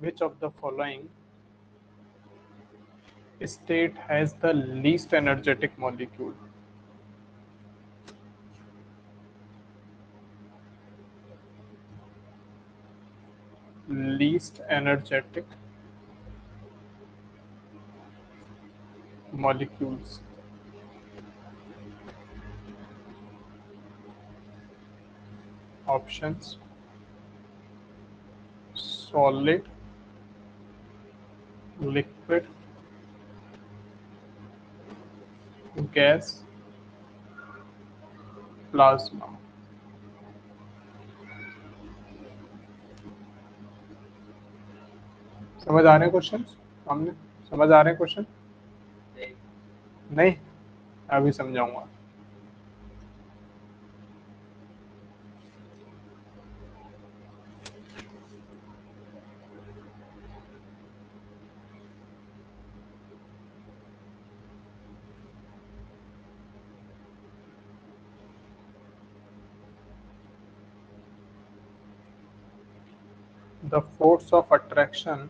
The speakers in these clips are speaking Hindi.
Which of the following state has the least energetic molecule? Least energetic molecules. Options: solid, liquid, gas, plasma. समझ आ रहे हैं क्वेश्चन? सामने समझ आ रहे हैं क्वेश्चन? नहीं, अभी समझाऊंगा। The force of attraction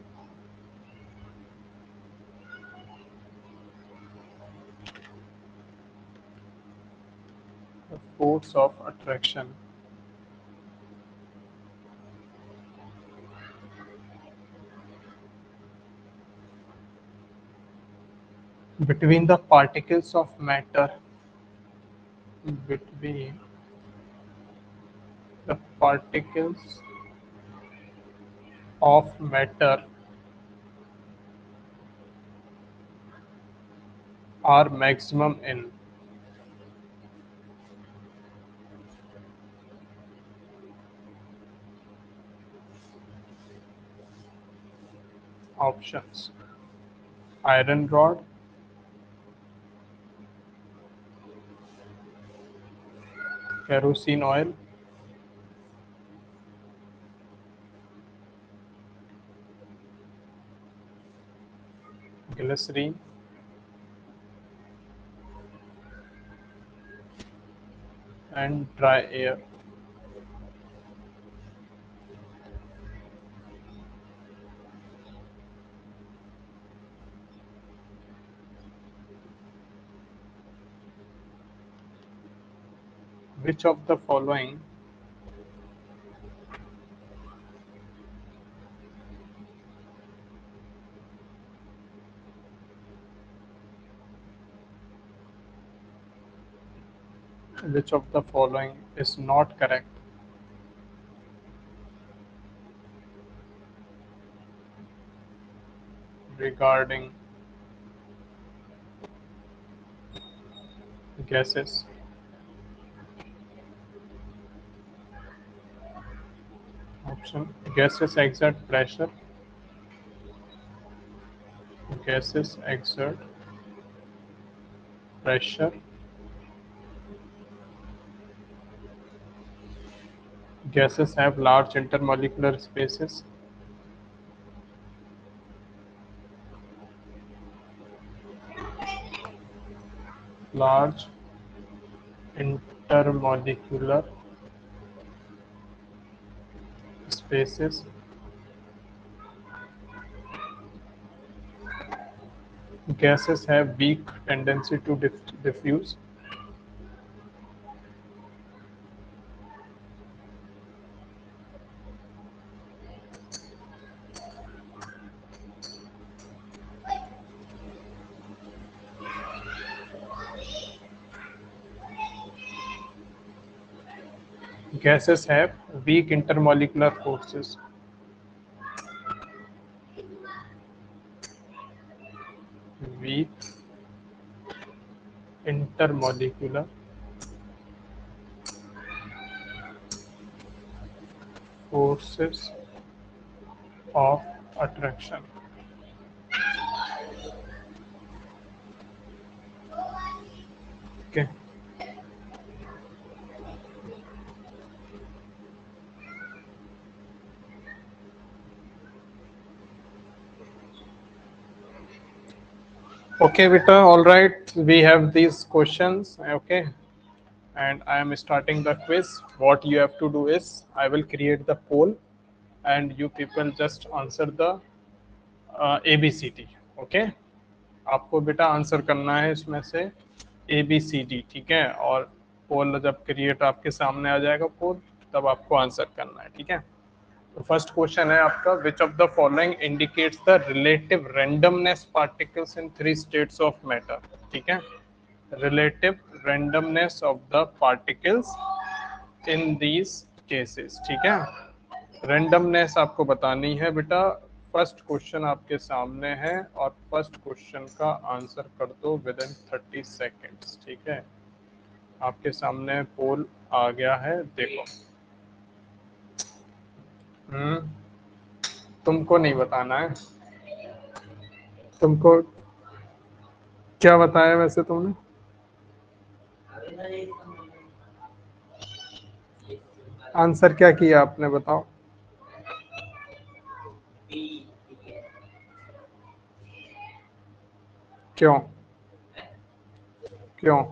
between the particles of matter between the particles of matter are maximum in options: iron rod, kerosene oil, glycerine, and dry air. Which of the following is not correct regarding gases? Option: gases exert pressure, gases exert pressure, gases have large intermolecular spaces, large intermolecular spaces, gases have weak tendency to diffuse, gases have weak intermolecular forces. Weak intermolecular forces of attraction. Okay. Okay, Vita, all right. We have these questions. Okay. And I am starting the quiz. What you have to do is I will create the poll and you people just answer the ABCD. Okay, आपको बेटा आंसर करना है इसमें से ABCD, ठीक है। और पोल जब क्रिएट आपके सामने आ जाएगा पोल, तब आपको आंसर करना है, ठीक है। तो फर्स्ट क्वेश्चन है आपका, विच of the following indicates the relative randomness particles in 3 states of matter, ठीक है। Relative randomness of the particles in these cases, ठीक है। रैंडमनेस आपको बतानी है बेटा। फर्स्ट क्वेश्चन आपके सामने है और फर्स्ट क्वेश्चन का आंसर कर दो विद इन 30 सेकेंड्स, ठीक है। आपके सामने पोल आ गया है, देखो। तुमको नहीं बताना है। तुमको क्या बताया वैसे तुमने? आंसर क्या किया आपने, बताओ। क्यों? क्यों?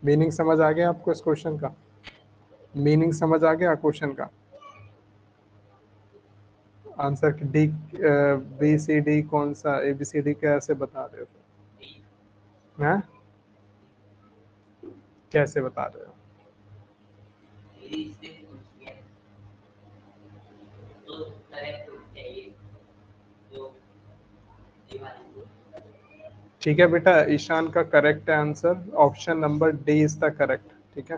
मीनिंग समझ आ गया आपको इस क्वेश्चन का? मीनिंग समझ आ गया क्वेश्चन का? Answer D, B C D कौन सा, ए बी सी डी कैसे बता रहे हो? हैं? कैसे बता रहे हो? ठीक है बेटा, ईशान का करेक्ट है answer, option number D is the correct, ठीक है।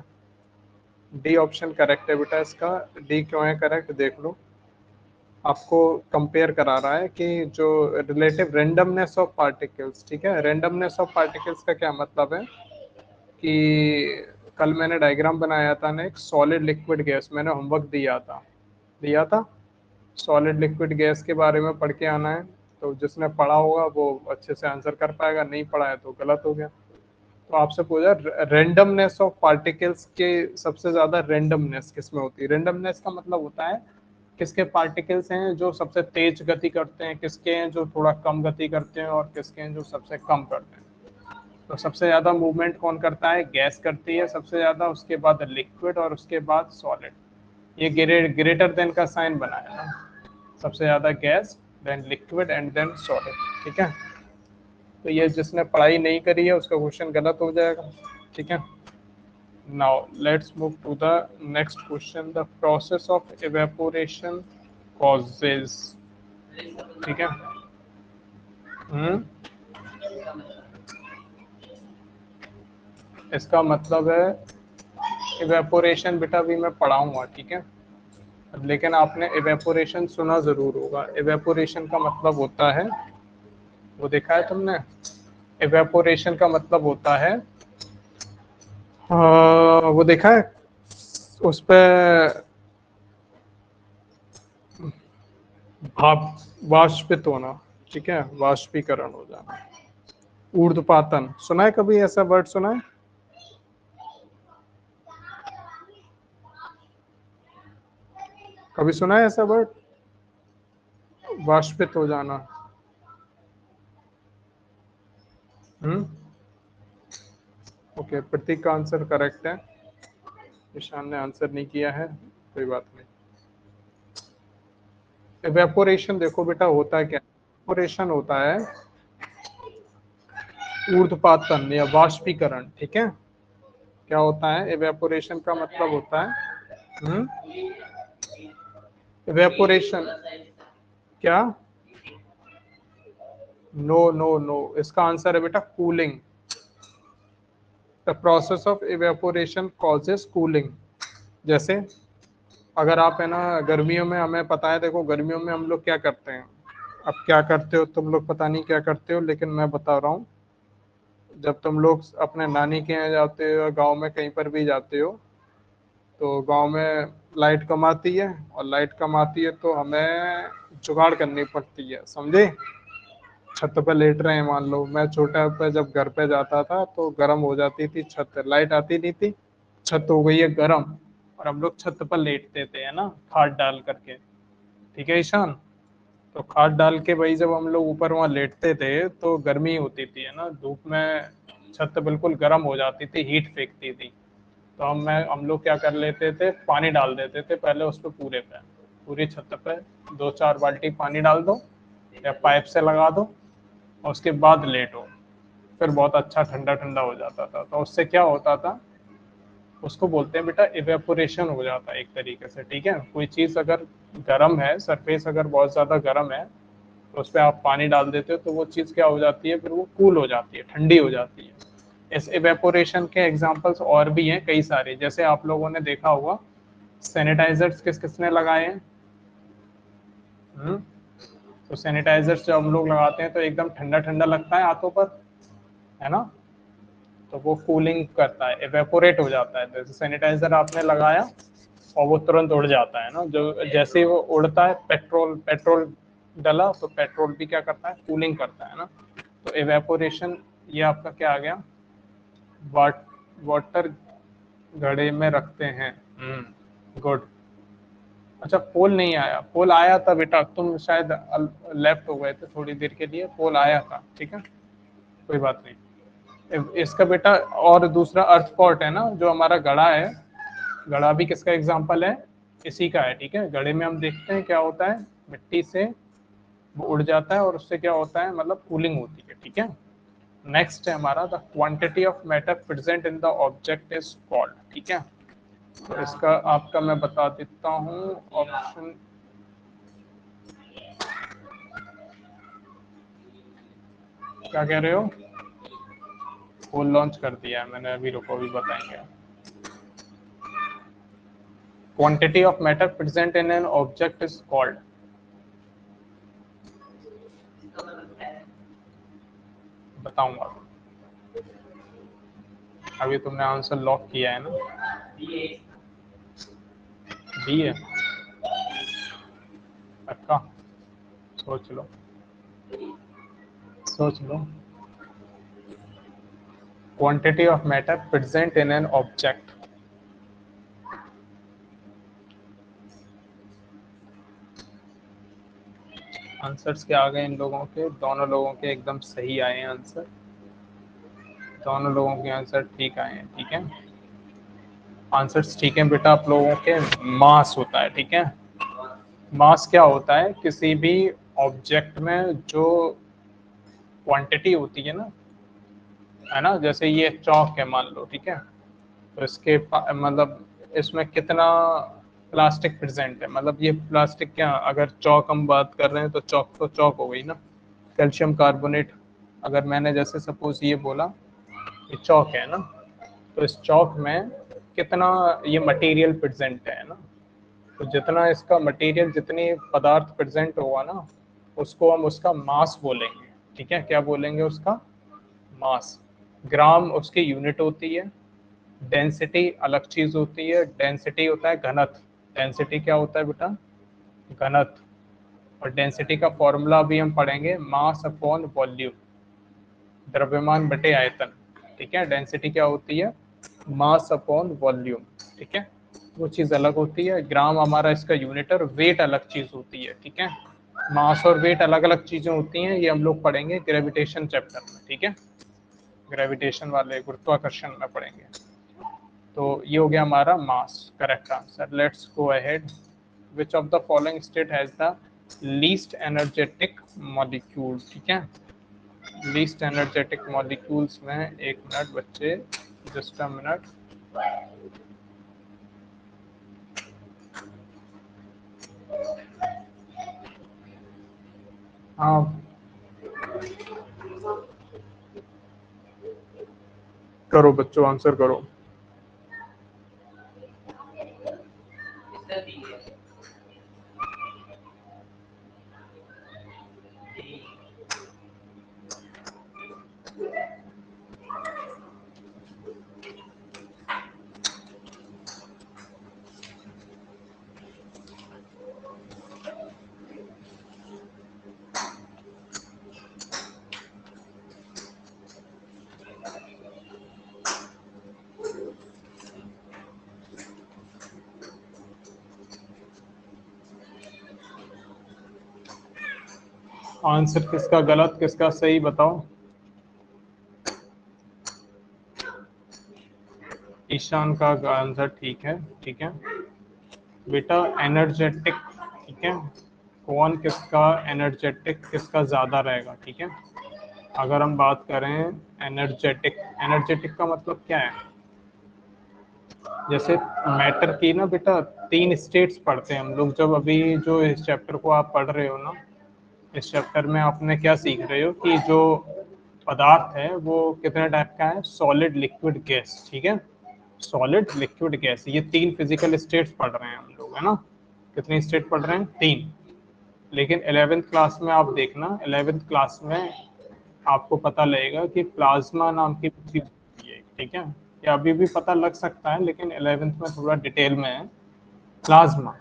डी ऑप्शन करेक्ट है बेटा इसका। डी क्यों है करेक्ट, देख लो। आपको कंपेयर करा रहा है कि जो रिलेटिव रेंडमनेस ऑफ पार्टिकल्स, ठीक है। रेंडमनेस ऑफ पार्टिकल्स का क्या मतलब है कि कल मैंने डायग्राम बनाया था ना, एक सॉलिड लिक्विड गैस, मैंने होमवर्क दिया था। सॉलिड लिक्विड गैस के बारे में पढ़ के आना है। तो जिसने पढ़ा होगा वो अच्छे से आंसर कर पाएगा, नहीं पढ़ा है तो गलत हो गया। तो आपसे पूछा रेंडमनेस ऑफ पार्टिकल्स के, सबसे ज्यादा रेंडमनेस किसमें होती है? रेंडमनेस का मतलब होता है किसके पार्टिकल्स हैं जो सबसे तेज गति करते हैं, किसके हैं जो थोड़ा कम गति करते हैं, और किसके हैं जो सबसे कम करते हैं। तो सबसे ज्यादा मूवमेंट कौन करता है? गैस करती है सबसे ज्यादा, उसके बाद लिक्विड, और उसके बाद सॉलिड। ये ग्रेटर देन का साइन बनाया ना, सबसे ज्यादा gas, then liquid and then solid, ठीक है। तो ये जिसने पढ़ाई नहीं करी है उसका क्वेश्चन गलत हो जाएगा, ठीक है। Now let's move to the next question, the process of evaporation causes, ठीक है। इसका मतलब है इवेपोरेशन, बेटा भी मैं पढ़ाऊंगा, ठीक है। लेकिन आपने इवेपोरेशन सुना जरूर होगा। इवेपोरेशन का मतलब होता है, वो देखा है तुमने? इवेपोरेशन का मतलब होता है, वो देखा है उस पे भाप, वाष्पित होना, ठीक है, वाष्पीकरण हो जाना। ऊर्ध्वपातन सुना है कभी? ऐसा वर्ड सुना है? कभी सुना है ऐसा वर्ड, वाष्पित हो जाना? ओके, प्रतीक का आंसर करेक्ट है, ईशान ने आंसर नहीं किया है, कोई बात नहीं। इवेपोरेशन देखो बेटा होता है क्या, इवेपोरेशन होता है ऊर्ध्वपातन या वाष्पीकरण, ठीक है। क्या होता है इवेपोरेशन का मतलब होता है इवेपोरेशन क्या? नो नो नो, इसका आंसर है बेटा cooling. The process of evaporation causes cooling. जैसे अगर आप है ना, गर्मियों में हमें पता है, देखो गर्मियों में हम लोग क्या करते हैं, अब क्या करते हो तुम लोग पता नहीं क्या करते हो, लेकिन मैं बता रहा हूँ। जब तुम लोग अपने नानी के यहाँ जाते हो, गांव में कहीं पर भी जाते हो, तो गांव में लाइट कम आती है, और लाइट कम आती है तो हमें जुगाड़ करनी पड़ती है, समझे। छत पे लेट रहे हैं, मान लो मैं छोटा पे जब घर पे जाता था तो गर्म हो जाती थी छत, लाइट आती नहीं थी, छत हो गई है गर्म, और हम लोग छत पर लेटते थे, है ना, खाट डाल करके, ठीक है ईशान। तो खाट डाल के भाई जब हम लोग ऊपर वहां लेटते थे तो गर्मी होती थी, है ना, धूप में छत बिल्कुल गर्म हो जाती थी, हीट फेंकती थी। तो हम लोग क्या कर लेते थे, पानी डाल देते थे पहले उस पर पूरे पे, पूरी छत पे 2-4 बाल्टी पानी डाल दो या पाइप से लगा दो और उसके बाद लेटो, फिर बहुत अच्छा ठंडा ठंडा हो जाता था। तो उससे क्या होता था, उसको बोलते हैं बेटा इवेपोरेशन हो जाता है एक तरीके से, ठीक है। कोई चीज़ अगर गर्म है, सरफेस अगर बहुत ज़्यादा गर्म है, तो उस पर आप पानी डाल देते हो तो वो चीज़ क्या हो जाती है, फिर वो कूल हो जाती है, ठंडी हो जाती है। इस इवेपोरेशन के एग्जांपल्स और भी हैं कई सारे, जैसे आप लोगों ने देखा होगा सैनिटाइजर्स किस किसने लगाए हैं। हम्म? तो सैनिटाइजर्स जब हम लोग लगाते हैं तो एकदम ठंडा ठंडा लगता है हाथों पर, है ना। तो वो कूलिंग करता है, इवेपोरेट हो जाता है। जैसे सैनिटाइजर आपने लगाया और वो तुरंत उड़ जाता है ना, जो जैसे ही वो उड़ता है, पेट्रोल पेट्रोल डला तो पेट्रोल भी क्या करता है, कूलिंग करता है ना। तो इवेपोरेशन, ये आपका क्या आ गया, वाट वाटर घड़े में रखते हैं। गुड। अच्छा पोल नहीं आया, पोल आया था बेटा, तुम शायद लेफ्ट हो गए थे थोड़ी देर के लिए, पोल आया था, ठीक है, कोई बात नहीं। इसका बेटा और दूसरा अर्थ पॉट है ना, जो हमारा घड़ा है, घड़ा भी किसका एग्जाम्पल है, इसी का है, ठीक है। घड़े में हम देखते हैं क्या होता है, मिट्टी से वो उड़ जाता है और उससे क्या होता है, मतलब कूलिंग होती है, ठीक है। नेक्स्ट है हमारा the quantity of matter present in the object is called, ठीक है। तो इसका आपका मैं बता देता हूँ ऑप्शन। क्या कह रहे हो, फुल लॉन्च कर दिया है मैंने अभी, रुको अभी बताएंगे। Quantity of matter present in an object is called, बताऊंगा अभी, तुमने आंसर लॉक किया है ना, बी है पक्का, सोच लो सोच लो। Quantity of matter present in an object, answers क्या आ गए इन लोगों के, दोनों लोगों के एकदम सही आए हैं आंसर, दोनों लोगों के आंसर ठीक आए हैं, ठीक है। आंसर्स ठीक है बेटा आप लोगों के, मास होता है, ठीक है। मास क्या होता है, किसी भी ऑब्जेक्ट में जो क्वांटिटी होती है ना, जैसे ये चौक है मान लो, ठीक है। तो इसके मतलब इसमें कितना प्लास्टिक प्रेजेंट है, मतलब ये प्लास्टिक क्या, अगर चौक हम बात कर रहे हैं तो चौक तो चौक हो गई ना, कैल्शियम कार्बोनेट। अगर मैंने जैसे सपोज ये बोला ये चौक है ना, तो इस चौक में कितना ये मटेरियल प्रेजेंट है ना, तो जितना इसका मटेरियल, जितनी पदार्थ प्रेजेंट होगा ना, उसको हम उसका मास बोलेंगे, ठीक है। क्या बोलेंगे, उसका मास। ग्राम उसकी यूनिट होती है, डेंसिटी अलग चीज होती है, डेंसिटी होता है घनत्व, डेंसिटी क्या होता है बेटा, घनत्व। और डेंसिटी का फॉर्मूला भी हम पढ़ेंगे, मास अपॉन वॉल्यूम, द्रव्यमान बटे आयतन, ठीक है। डेंसिटी क्या होती है, मास अपॉन वॉल्यूम, ठीक है। वो चीज़ अलग होती है, ग्राम हमारा इसका यूनिट है, और वेट अलग चीज़ होती है, ठीक है। मास और वेट अलग अलग चीज़ें होती हैं, ये हम लोग पढ़ेंगे ग्रेविटेशन चैप्टर में, ठीक है। ग्रेविटेशन वाले गुरुत्वाकर्षण में पढ़ेंगे। तो ये हो गया हमारा mass, correct answer. Let's go ahead, which of the following state has the least energetic molecule, ठीक है। लीस्ट एनर्जेटिक मॉलिक्यूल्स में, एक मिनट बच्चे, जस्ट अ मिनट। हाँ करो बच्चों, आंसर करो। आंसर किसका गलत किसका सही बताओ। ईशान का आंसर ठीक है, ठीक है बेटा। एनर्जेटिक, ठीक है, कौन किसका एनर्जेटिक किसका ज़्यादा रहेगा, ठीक है। अगर हम बात करें एनर्जेटिक, एनर्जेटिक का मतलब क्या है, जैसे मैटर की ना बेटा 3 स्टेट्स पढ़ते हैं हम लोग जब, अभी जो इस चैप्टर को आप पढ़ रहे हो ना, इस चैप्टर में आपने क्या सीख रहे हो कि जो पदार्थ है वो कितने टाइप का है, सॉलिड, लिक्विड, गैस, ठीक है। सॉलिड, लिक्विड, गैस, ये 3 फिजिकल स्टेट्स पढ़ रहे हैं हम लोग, है ना। कितने स्टेट पढ़ रहे हैं, 3। लेकिन 11th क्लास में आप देखना, 11th क्लास में आपको पता लगेगा कि प्लाज्मा नाम की चीज होती है, ठीक है। ये अभी भी पता लग सकता है लेकिन 11th में थोड़ा डिटेल में है प्लाज्मा।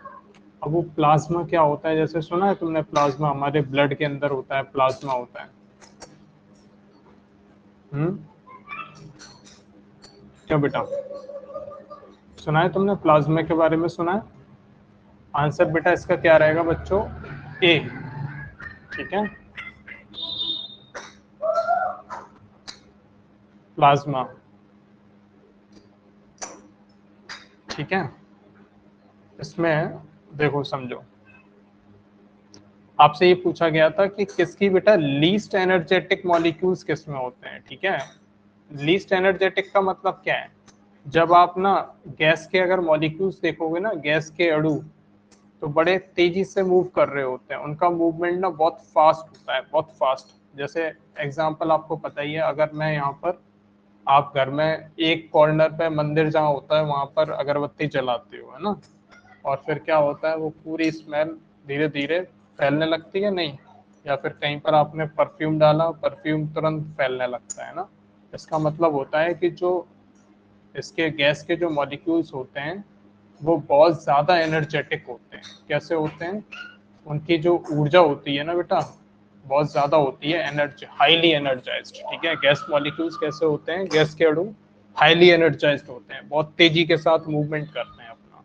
अब वो प्लाज्मा क्या होता है, जैसे सुना है तुमने, प्लाज्मा हमारे ब्लड के अंदर होता है, प्लाज्मा होता है। हम्म, क्या बेटा, सुना है तुमने प्लाज्मा के बारे में, सुना है। आंसर बेटा इसका क्या रहेगा बच्चों, ए, ठीक है, प्लाज्मा, ठीक है। इसमें देखो समझो, आपसे ये पूछा गया था कि किसकी बेटा लीस्ट एनर्जेटिक मॉलिक्यूल्स किस में होते हैं, ठीक है। लीस्ट एनर्जेटिक का मतलब क्या है, जब आप ना गैस के अगर मॉलिक्यूल्स देखोगे ना, गैस के अणु तो बड़े तेजी से मूव कर रहे होते हैं, उनका मूवमेंट ना बहुत फास्ट होता है, बहुत फास्ट। जैसे एग्जांपल आपको पता ही है, अगर मैं यहाँ पर, आप घर में एक कॉर्नर पे मंदिर जहाँ होता है वहां पर अगरबत्ती जलाते हो, है ना, और फिर क्या होता है, वो पूरी स्मेल धीरे धीरे फैलने लगती है, नहीं, या फिर कहीं पर आपने परफ्यूम डाला, परफ्यूम तुरंत फैलने लगता है ना। इसका मतलब होता है कि जो इसके गैस के जो मॉलिक्यूल्स होते हैं वो बहुत ज़्यादा एनर्जेटिक होते हैं। कैसे होते हैं, उनकी जो ऊर्जा होती है ना बेटा, बहुत ज़्यादा होती है, एनर्जी, हाईली एनर्जाइज्ड, ठीक है। गैस मॉलिक्यूल्स कैसे होते हैं, गैस के अणु हाईली एनर्जाइज्ड होते हैं, बहुत तेजी के साथ मूवमेंट करते हैं अपना।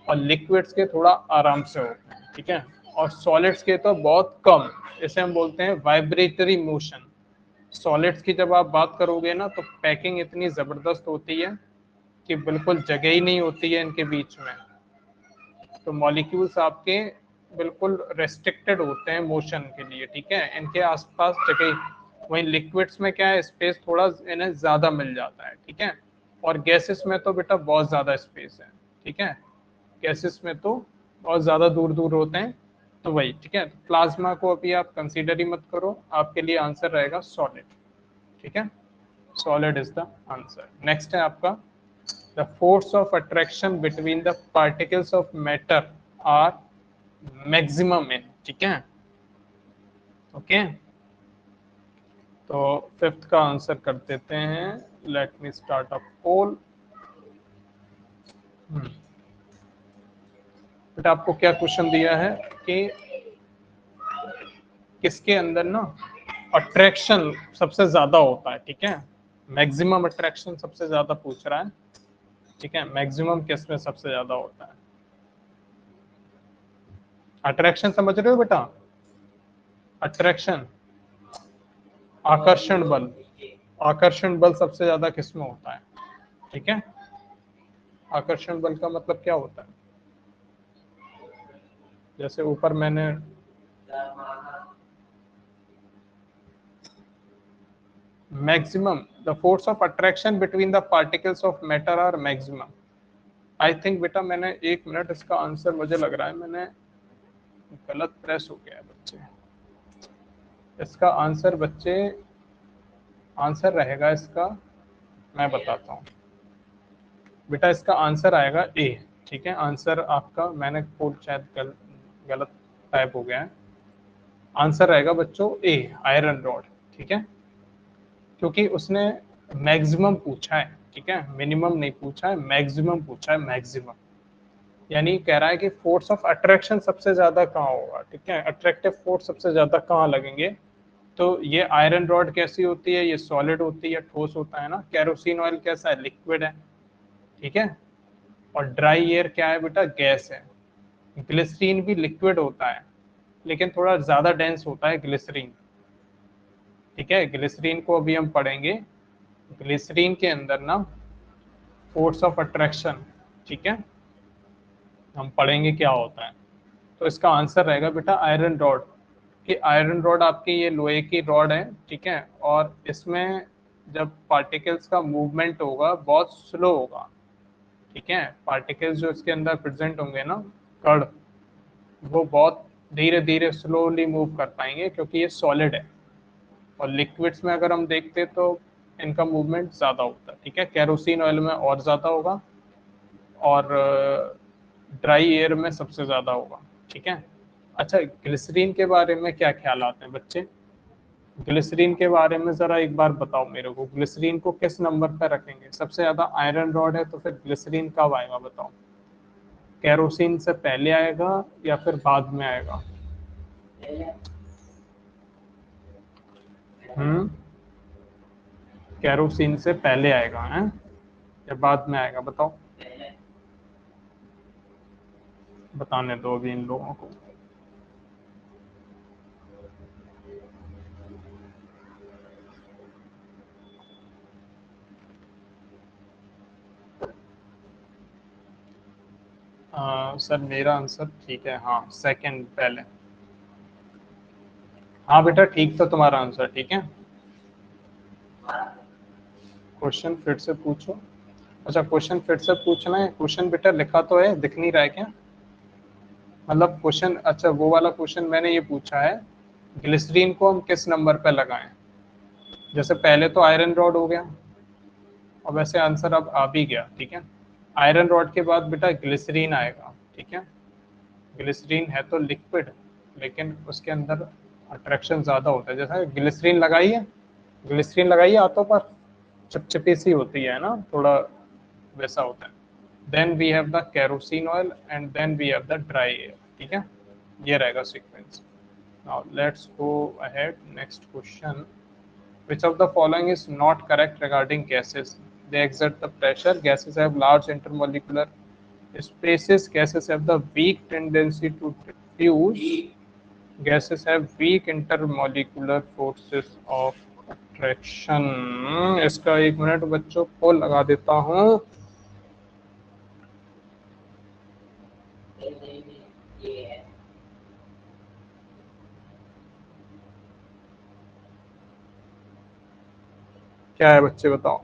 और लिक्विड्स के थोड़ा आराम से होते हैं, ठीक है। और सॉलिड्स के तो बहुत कम, इसे हम बोलते हैं वाइब्रेटरी मोशन। सॉलिड्स की जब आप बात करोगे ना तो पैकिंग इतनी ज़बरदस्त होती है कि बिल्कुल जगह ही नहीं होती है इनके बीच में, तो मॉलिक्यूल्स आपके बिल्कुल रेस्ट्रिक्टेड होते हैं मोशन के लिए, ठीक है, इनके आसपास जगह। वहीं लिक्विड्स में क्या है, स्पेस थोड़ा इन्हें ज़्यादा मिल जाता है, ठीक है। और गैसेस में तो बेटा बहुत ज़्यादा स्पेस है, ठीक है। गैसेस में तो बहुत ज़्यादा दूर दूर होते हैं, तो वही, ठीक है। प्लाज्मा को अभी आप कंसीडर ही मत करो, आपके लिए आंसर रहेगा सॉलिड, ठीक है। Solid is the answer. Next है आपका, the force of attraction between the particles of matter are maximum in, ठीक है, ओके। तो फिफ्थ का आंसर कर देते हैं, let me start a poll. But आपको क्या क्वेश्चन दिया है कि किसके अंदर ना अट्रैक्शन सबसे ज्यादा होता है, ठीक है। मैक्सिमम अट्रैक्शन सबसे ज्यादा पूछ रहा है, ठीक है। मैक्सिमम किस में सबसे ज्यादा होता है, अट्रैक्शन समझ रहे हो बेटा, अट्रैक्शन, आकर्षण बल, आकर्षण बल सबसे ज्यादा किस में होता है, ठीक है। आकर्षण बल का मतलब क्या होता है, जैसे ऊपर मैंने, maximum, the force of attraction between the particles of matter are maximum. I think बेटा मैंने, 1 मिनट, इसका आंसर मुझे लग रहा है मैंने गलत प्रेस हो गया है बच्चे। इसका आंसर बच्चे, आंसर रहेगा इसका, मैं बताता हूँ बेटा, इसका आंसर आएगा ए, ठीक है। आंसर आपका, मैंने कोड शायद गलत टाइप हो गया है, आंसर रहेगा बच्चों ए, आयरन रॉड, ठीक है। क्योंकि उसने मैक्सिमम पूछा है, ठीक है, मिनिमम नहीं पूछा है, मैक्सिमम पूछा है, मैक्सिमम। यानी कह रहा है कि फोर्स ऑफ अट्रैक्शन सबसे ज्यादा कहाँ होगा, ठीक है, अट्रैक्टिव फोर्स सबसे ज्यादा कहाँ लगेंगे। तो ये आयरन रॉड कैसी होती है, ये सॉलिड होती है, ठोस होता है ना। कैरोसिन ऑयल कैसा है, लिक्विड है, ठीक है। और ड्राई एयर क्या है बेटा, गैस है। ग्लिसरीन भी लिक्विड होता है लेकिन थोड़ा ज्यादा डेंस होता है ग्लिसरीन, ठीक है। ग्लिसरीन को अभी हम पढ़ेंगे, ग्लिसरीन के अंदर ना फोर्स ऑफ अट्रैक्शन, ठीक है, हम पढ़ेंगे क्या होता है। तो इसका आंसर रहेगा बेटा आयरन रॉड, कि आयरन रॉड आपकी ये लोहे की रॉड है, ठीक है, और इसमें जब पार्टिकल्स का मूवमेंट होगा बहुत स्लो होगा, ठीक है, पार्टिकल्स जो इसके अंदर प्रेजेंट होंगे ना, कण, वो बहुत धीरे धीरे स्लोली मूव कर पाएंगे क्योंकि ये सॉलिड है। और लिक्विड्स में अगर हम देखते तो इनका मूवमेंट ज़्यादा होता है, ठीक है, केरोसिन ऑयल में और ज़्यादा होगा और ड्राई एयर में सबसे ज़्यादा होगा, ठीक है। अच्छा, ग्लिसरीन के बारे में क्या ख्याल आते हैं बच्चे? ग्लिसरीन के बारे में ज़रा एक बार बताओ मेरे को, ग्लिसरीन को किस नंबर पर रखेंगे? सबसे ज़्यादा आयरन रॉड है तो फिर ग्लिसरीन कब आएगा बताओ? केरोसिन से पहले आएगा या फिर बाद में आएगा? हम्म, केरोसिन से पहले आएगा है या बाद में आएगा बताओ? बताने दो अभी इन लोगों को। सर मेरा आंसर ठीक है, हाँ, सेकंड पहले। हाँ बेटा, ठीक तो तुम्हारा आंसर, ठीक है। क्वेश्चन फिर से पूछो। अच्छा, क्वेश्चन फिर से पूछना है? क्वेश्चन बेटा लिखा तो है, दिख नहीं रहा है क्या? मतलब क्वेश्चन, अच्छा वो वाला क्वेश्चन मैंने ये पूछा है, ग्लिसरीन को हम किस नंबर पे लगाएं? जैसे पहले तो आयरन रॉड हो गया, और वैसे आंसर अब आ भी गया, ठीक है। आयरन रॉड के बाद बेटा ग्लिसरीन आएगा, ठीक है। ग्लिसरीन है तो लिक्विड, लेकिन उसके अंदर अट्रैक्शन ज़्यादा होता है। जैसे ग्लिसरीन लगाइए, ग्लिसरीन लगाइए हाथों पर, चिपचिपी सी होती है ना थोड़ा, वैसा होता है। Then we have the kerosene oil and then we have the dry air, ठीक है, ये रहेगा sequence. Now let's go ahead, next question. Which of the following is not correct regarding gases? They exert the pressure. Gases have large intermolecular spaces. Gases have the weak tendency to diffuse. Gases have weak intermolecular forces of attraction. इसका एक मिनट बच्चों पोल लगा देता हूँ। क्या है बच्चे बताओ?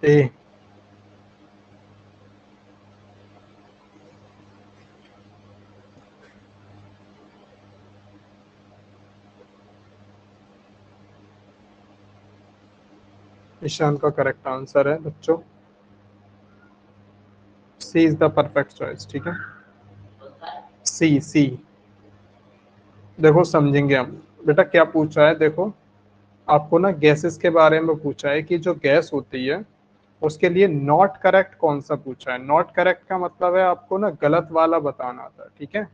ए, ईशान का करेक्ट आंसर है बच्चों, सी इज द परफेक्ट चॉइस, ठीक है। सी सी। देखो समझेंगे हम, बेटा क्या पूछा है देखो, आपको ना गैसेस के बारे में पूछा है कि जो गैस होती है उसके लिए नॉट करेक्ट कौन सा पूछा है। नॉट करेक्ट का मतलब है आपको ना गलत वाला बताना था, ठीक है,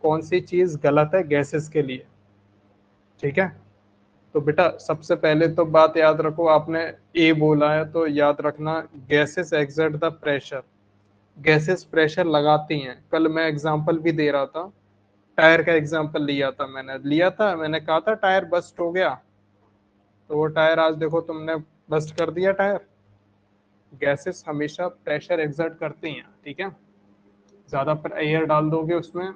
कौन सी चीज गलत है गैसेस के लिए, ठीक है। तो बेटा सबसे पहले तो बात याद रखो, आपने ए बोला है तो याद रखना, gases exert the pressure, gases pressure लगाती हैं। कल मैं एग्जांपल भी दे रहा था, टायर का एग्जांपल मैंने कहा था टायर बस्ट हो गया, तो वो टायर आज देखो तुमने बस्ट कर दिया टायर। गैसेस हमेशा प्रेशर एक्सर्ट करती हैं, ठीक है, ज़्यादा पर एयर डाल दोगे उसमें,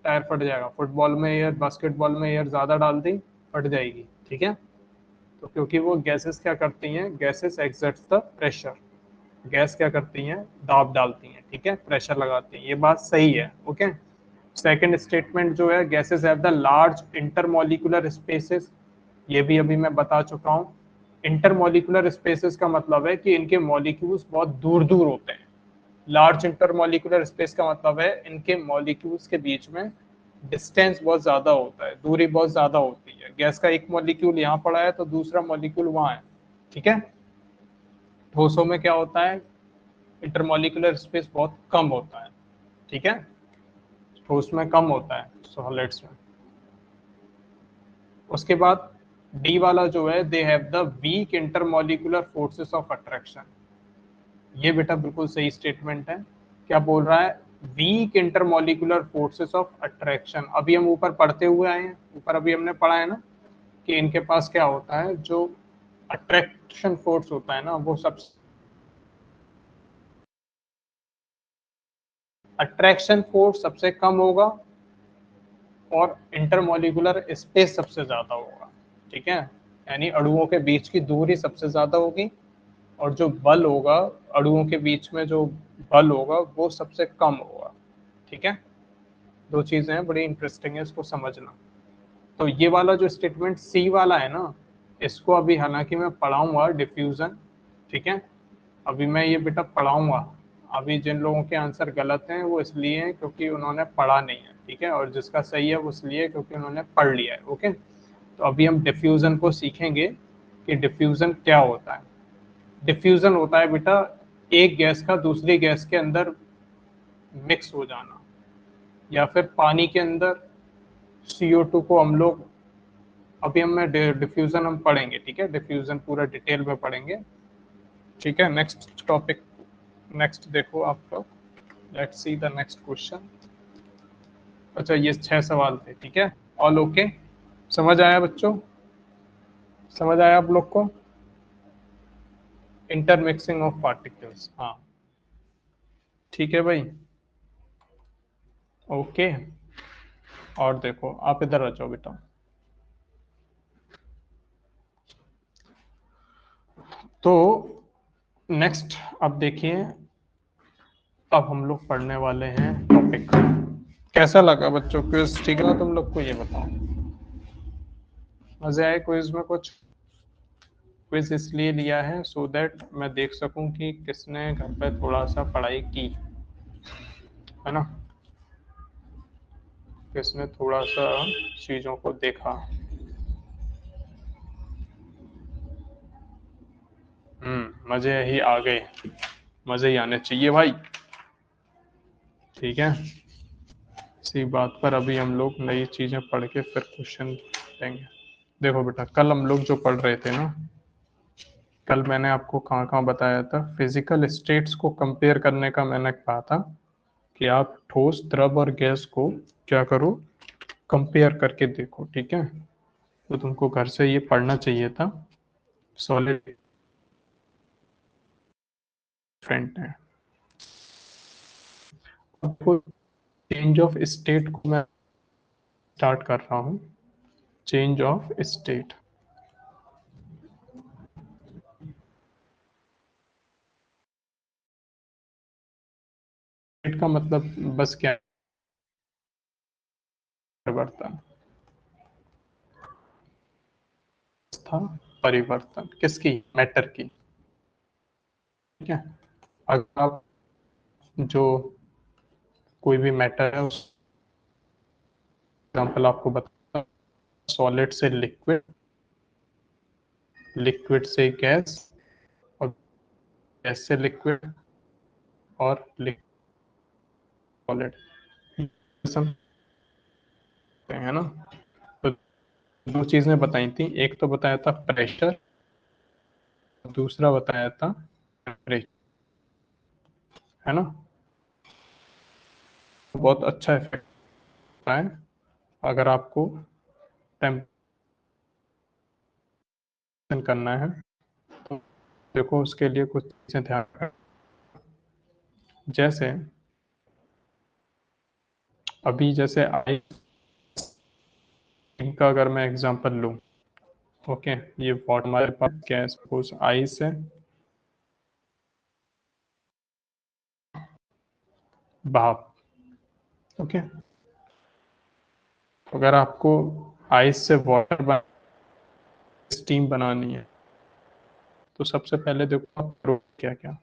टायर फट जाएगा। फुटबॉल में एयर, बास्केटबॉल में एयर ज़्यादा डाल दी, फट जाएगी, ठीक है। तो क्योंकि वो गैसेस क्या करती हैं, gases exerts the pressure, gas क्या करती हैं, दाब डालती हैं, ठीक है, प्रेशर लगाती हैं, ये बात सही है, ओके। सेकंड स्टेटमेंट जो है, gases have the large intermolecular spaces, ये भी अभी मैं बता चुका हूँ। इंटरमोलिकुलर स्पेसेस का मतलब है कि इनके मॉलिक्यूल्स बहुत दूर दूर होते हैं। लार्ज इंटरमोलिकुलर स्पेस का मतलब है इनके मॉलिक्यूल्स के बीच में डिस्टेंस बहुत ज्यादा होता है, दूरी बहुत ज्यादा होती है। गैस का एक मॉलिक्यूल यहाँ पड़ा है तो दूसरा मॉलिक्यूल वहां है, ठीक है। ठोसों में क्या होता है, इंटरमोलिकुलर स्पेस बहुत कम होता है, ठीक है। ठोस में कम होता है सॉलिड्स में। उसके बाद डी वाला जो है, they have the weak intermolecular forces of attraction. ये बेटा बिल्कुल सही स्टेटमेंट है। क्या बोल रहा है? Weak intermolecular forces of attraction. अभी हम ऊपर पढ़ते हुए आए हैं, ऊपर अभी हमने पढ़ा है ना कि इनके पास क्या होता है, जो अट्रैक्शन फोर्स होता है ना, वो सब अट्रैक्शन फोर्स सबसे कम होगा और इंटरमोलिकुलर स्पेस सबसे ज्यादा होगा। ठीक है, यानी अणुओं के बीच की दूरी सबसे ज्यादा होगी और जो बल होगा अणुओं के बीच में, जो बल होगा वो सबसे कम होगा। ठीक है, दो चीजें हैं, बड़ी इंटरेस्टिंग है, इसको समझना। तो ये वाला जो स्टेटमेंट सी वाला है ना, इसको अभी हालांकि मैं पढ़ाऊंगा डिफ्यूजन। ठीक है, अभी मैं ये बेटा पढ़ाऊंगा। अभी जिन लोगों के आंसर गलत हैं वो इसलिए हैं क्योंकि उन्होंने पढ़ा नहीं है। ठीक है, और जिसका सही है वो इसलिए क्योंकि उन्होंने पढ़ लिया है। ओके, तो अभी हम डिफ्यूजन को सीखेंगे कि डिफ्यूजन क्या होता है। डिफ्यूजन होता है बेटा एक गैस का दूसरी गैस के अंदर मिक्स हो जाना, या फिर पानी के अंदर CO2 को हम लोग, अभी हम डिफ्यूजन हम पढ़ेंगे। ठीक है, डिफ्यूजन पूरा डिटेल में पढ़ेंगे। ठीक है, नेक्स्ट टॉपिक, नेक्स्ट देखो आप लोग, let's see the next question. अच्छा, ये 6 सवाल थे। ठीक है, ऑल ओके? समझ आया बच्चों? समझ आया आप लोग को? इंटरमिक्सिंग ऑफ पार्टिकल्स, हाँ ठीक है भाई, ओके। और देखो आप इधर आ जाओ बेटा। तो नेक्स्ट अब देखिए, अब हम लोग पढ़ने वाले हैं टॉपिक। कैसा लगा बच्चों क्विज? ठीक है तुम लोग को? ये बताओ, मजे आए क्विज में? कुछ क्विज इसलिए लिया है सो दैट मैं देख सकूं कि किसने घर पे थोड़ा सा पढ़ाई की है ना, किसने थोड़ा सा चीजों को देखा। मजे ही आ गए, मजे ही आने चाहिए भाई। ठीक है, इसी बात पर अभी हम लोग नई चीजें पढ़ के फिर क्वेश्चन देंगे। देखो बेटा, कल हम लोग जो पढ़ रहे थे ना, कल मैंने आपको कहाँ कहाँ बताया था, फिजिकल स्टेट्स को कंपेयर करने का मैंने कहा था कि आप ठोस, द्रव और गैस को क्या करो, कंपेयर करके देखो। ठीक है, तो तुमको घर से ये पढ़ना चाहिए था। सॉलिड डिफरेंट है। अब चेंज ऑफ स्टेट को मैं स्टार्ट कर रहा हूँ। चेंज ऑफ स्टेट, स्टेट का मतलब बस क्या है? परिवर्तन था, परिवर्तन किसकी? मैटर की। ठीक है, अगर आप जो कोई भी मैटर है उस एग्जाम्पल आपको बता, सॉलिड से लिक्विड, लिक्विड से गैस, और गैस से लिक्विड, और सॉलिड, समझते हैं ना। तो दो चीजें बताई थी, एक तो बताया था प्रेशर, दूसरा बताया था टेम्परेचर, है ना। बहुत अच्छा इफेक्ट है अगर आपको टेम्परेचर करना है। तो देखो उसके लिए कुछ चीजें ध्यान रखें, जैसे अभी जैसे आई का अगर मैं एग्जांपल लूं, ओके, ये वाटर हमारे पास गैस सपोज आइस है, भाप। ओके, अगर आपको आइस से वाटर स्टीम बनानी है तो सबसे पहले देखो आप करो क्या क्या।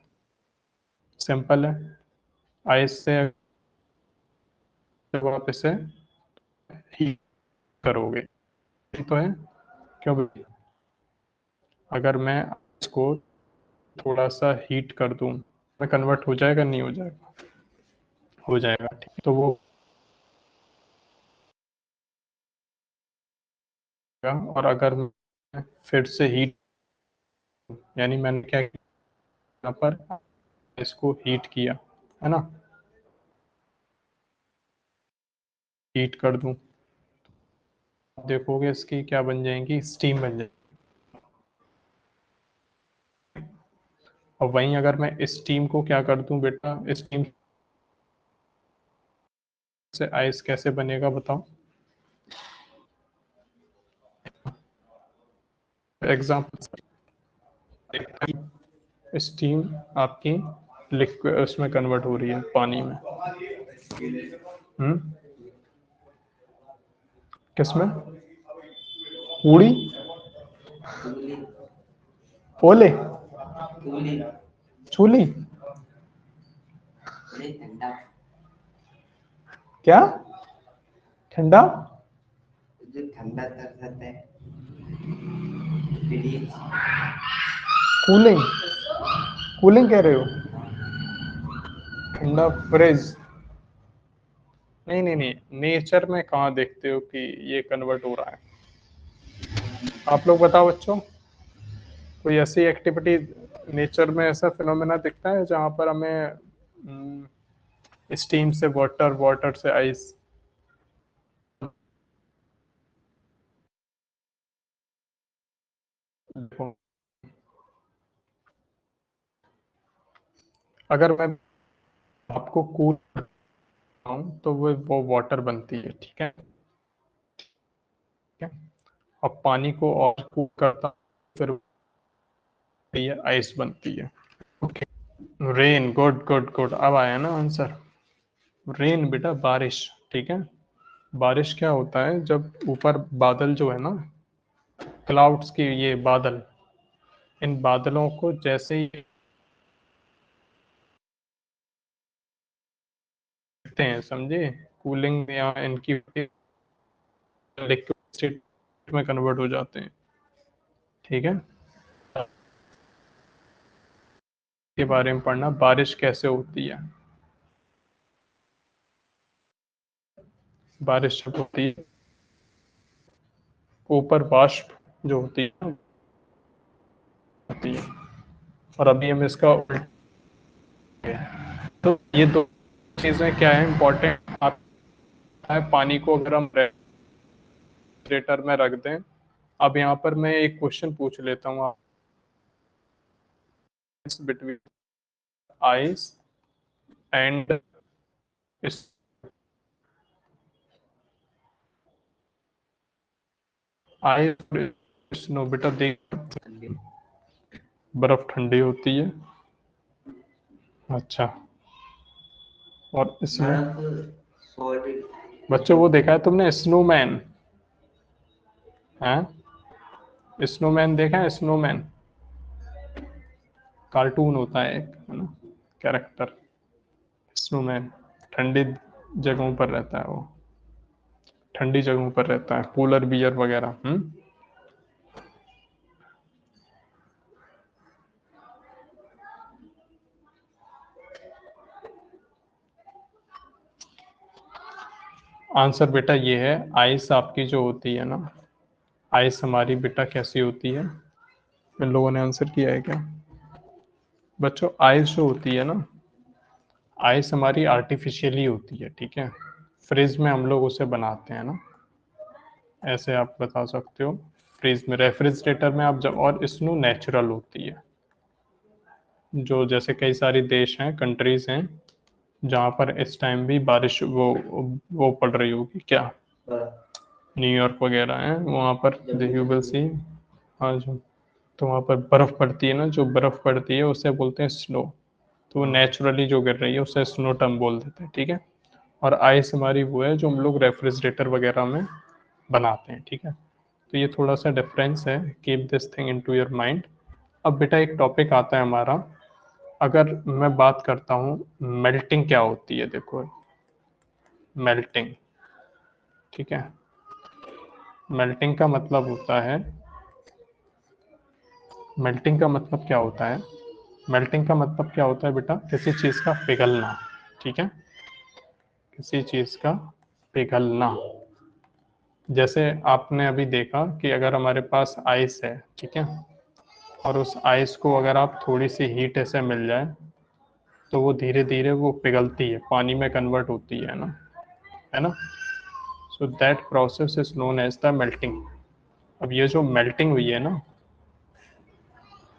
सिंपल है, आइस से जब आप इसे हीट करोगे, ठीक तो है? क्यों भाई? अगर मैं इसको थोड़ा सा हीट कर दूं, में कन्वर्ट हो जाएगा नहीं हो जाएगा? हो जाएगा। ठीक, तो वो और अगर मैं फिर से हीट, यानी मैंने क्या किया, यहाँ पर इसको हीट किया, है ना, हीट कर दूं, देखोगे इसकी क्या बन जाएंगी, स्टीम बन जाएगी। और वहीं अगर मैं स्टीम को क्या कर दूं बेटा, स्टीम से आइस कैसे बनेगा बताओ। एग्जाम्पल, स्टीम आपकी लिक्विड उसमें कन्वर्ट हो रही है, पानी में। हम्म, किसमें, पूड़ी, ओले, चूली, क्या, ठंडा, कूलिंग, कूलिंग कह रहे हो, ठंडा फ्रिज। नहीं नहीं नहीं, नेचर में कहाँ देखते हो कि ये कन्वर्ट हो रहा है। आप लोग बताओ बच्चों, कोई ऐसी एक्टिविटी नेचर में, ऐसा फिनोमेना दिखता है जहां पर हमें स्टीम से वाटर, वाटर से आइस। देखो, अगर मैं आपको कूल हूँ तो वो वाटर बनती है, ठीक है, ठीक है। अब पानी को और कूल करता हूं, फिर ये आइस बनती है। Okay, rain, good good good, अब आया ना आंसर। रेन बेटा बारिश, ठीक है। बारिश क्या होता है, जब ऊपर बादल जो है ना, क्लाउड्स की, ये बादल, इन बादलों को जैसे ही देखते हैं, समझे, कूलिंग या इनकी लिक्विड स्टेट में कन्वर्ट हो जाते हैं, ठीक है। के बारे में पढ़ना, बारिश कैसे होती है। बारिश जब होती है, ऊपर वाष्प जो होती है, होती है, और अभी हम इसका उल्टा है। तो ये दो चीजें क्या है इंपॉर्टेंट, आप है, पानी को अगर हम रेफ्रिजरेटर में रख दें। अब यहाँ पर मैं एक क्वेश्चन पूछ लेता हूँ, between ice and ice snow, बेटा देख, बर्फ ठंडी होती है, अच्छा, और इसमें बच्चों वो देखा है तुमने स्नोमैन, है, स्नोमैन देखा है, स्नोमैन कार्टून होता है एक, है ना, कैरेक्टर, स्नोमैन, ठंडी जगहों पर रहता है वो, ठंडी जगहों पर रहता है, पोलर बियर वगैरह। आंसर बेटा ये है, आइस आपकी जो होती है ना, आइस हमारी बेटा कैसी होती है, इन लोगों ने आंसर किया है क्या बच्चों, आइस जो होती है ना, आइस हमारी आर्टिफिशियली होती है, ठीक है, फ्रिज में हम लोग उसे बनाते हैं ना, ऐसे आप बता सकते हो, फ्रिज में, रेफ्रिजरेटर में आप जब, और स्नो नेचुरल होती है, जो जैसे कई सारे देश हैं, कंट्रीज हैं, जहाँ पर इस टाइम भी बारिश वो पड़ रही होगी क्या, न्यूयॉर्क वगैरह है वहाँ पर, यू विल सी, हाँ जो, तो वहाँ पर बर्फ पड़ती है ना, जो बर्फ पड़ती है उसे बोलते हैं स्नो, तो वो नेचुरली जो गिर रही है उसे स्नो टर्म बोल देते हैं, ठीक है। और आइस हमारी वो है जो हम लोग रेफ्रिजरेटर वगैरह में बनाते हैं, ठीक है। तो ये थोड़ा सा डिफरेंस है, keep this thing into your mind. अब बेटा एक टॉपिक आता है हमारा, अगर मैं बात करता हूँ मेल्टिंग क्या होती है, देखो, मेल्टिंग, ठीक है, मेल्टिंग का मतलब होता है, मेल्टिंग का मतलब क्या होता है, मेल्टिंग का मतलब क्या होता है बेटा, किसी चीज का पिघलना, ठीक है, किसी चीज का पिघलना, जैसे आपने अभी देखा कि अगर हमारे पास आइस है, ठीक है, और उस आइस को अगर आप थोड़ी सी हीट ऐसे मिल जाए तो वो धीरे धीरे वो पिघलती है, पानी में कन्वर्ट होती है ना। So that process is known as the melting. अब ये जो मेल्टिंग हुई है ना,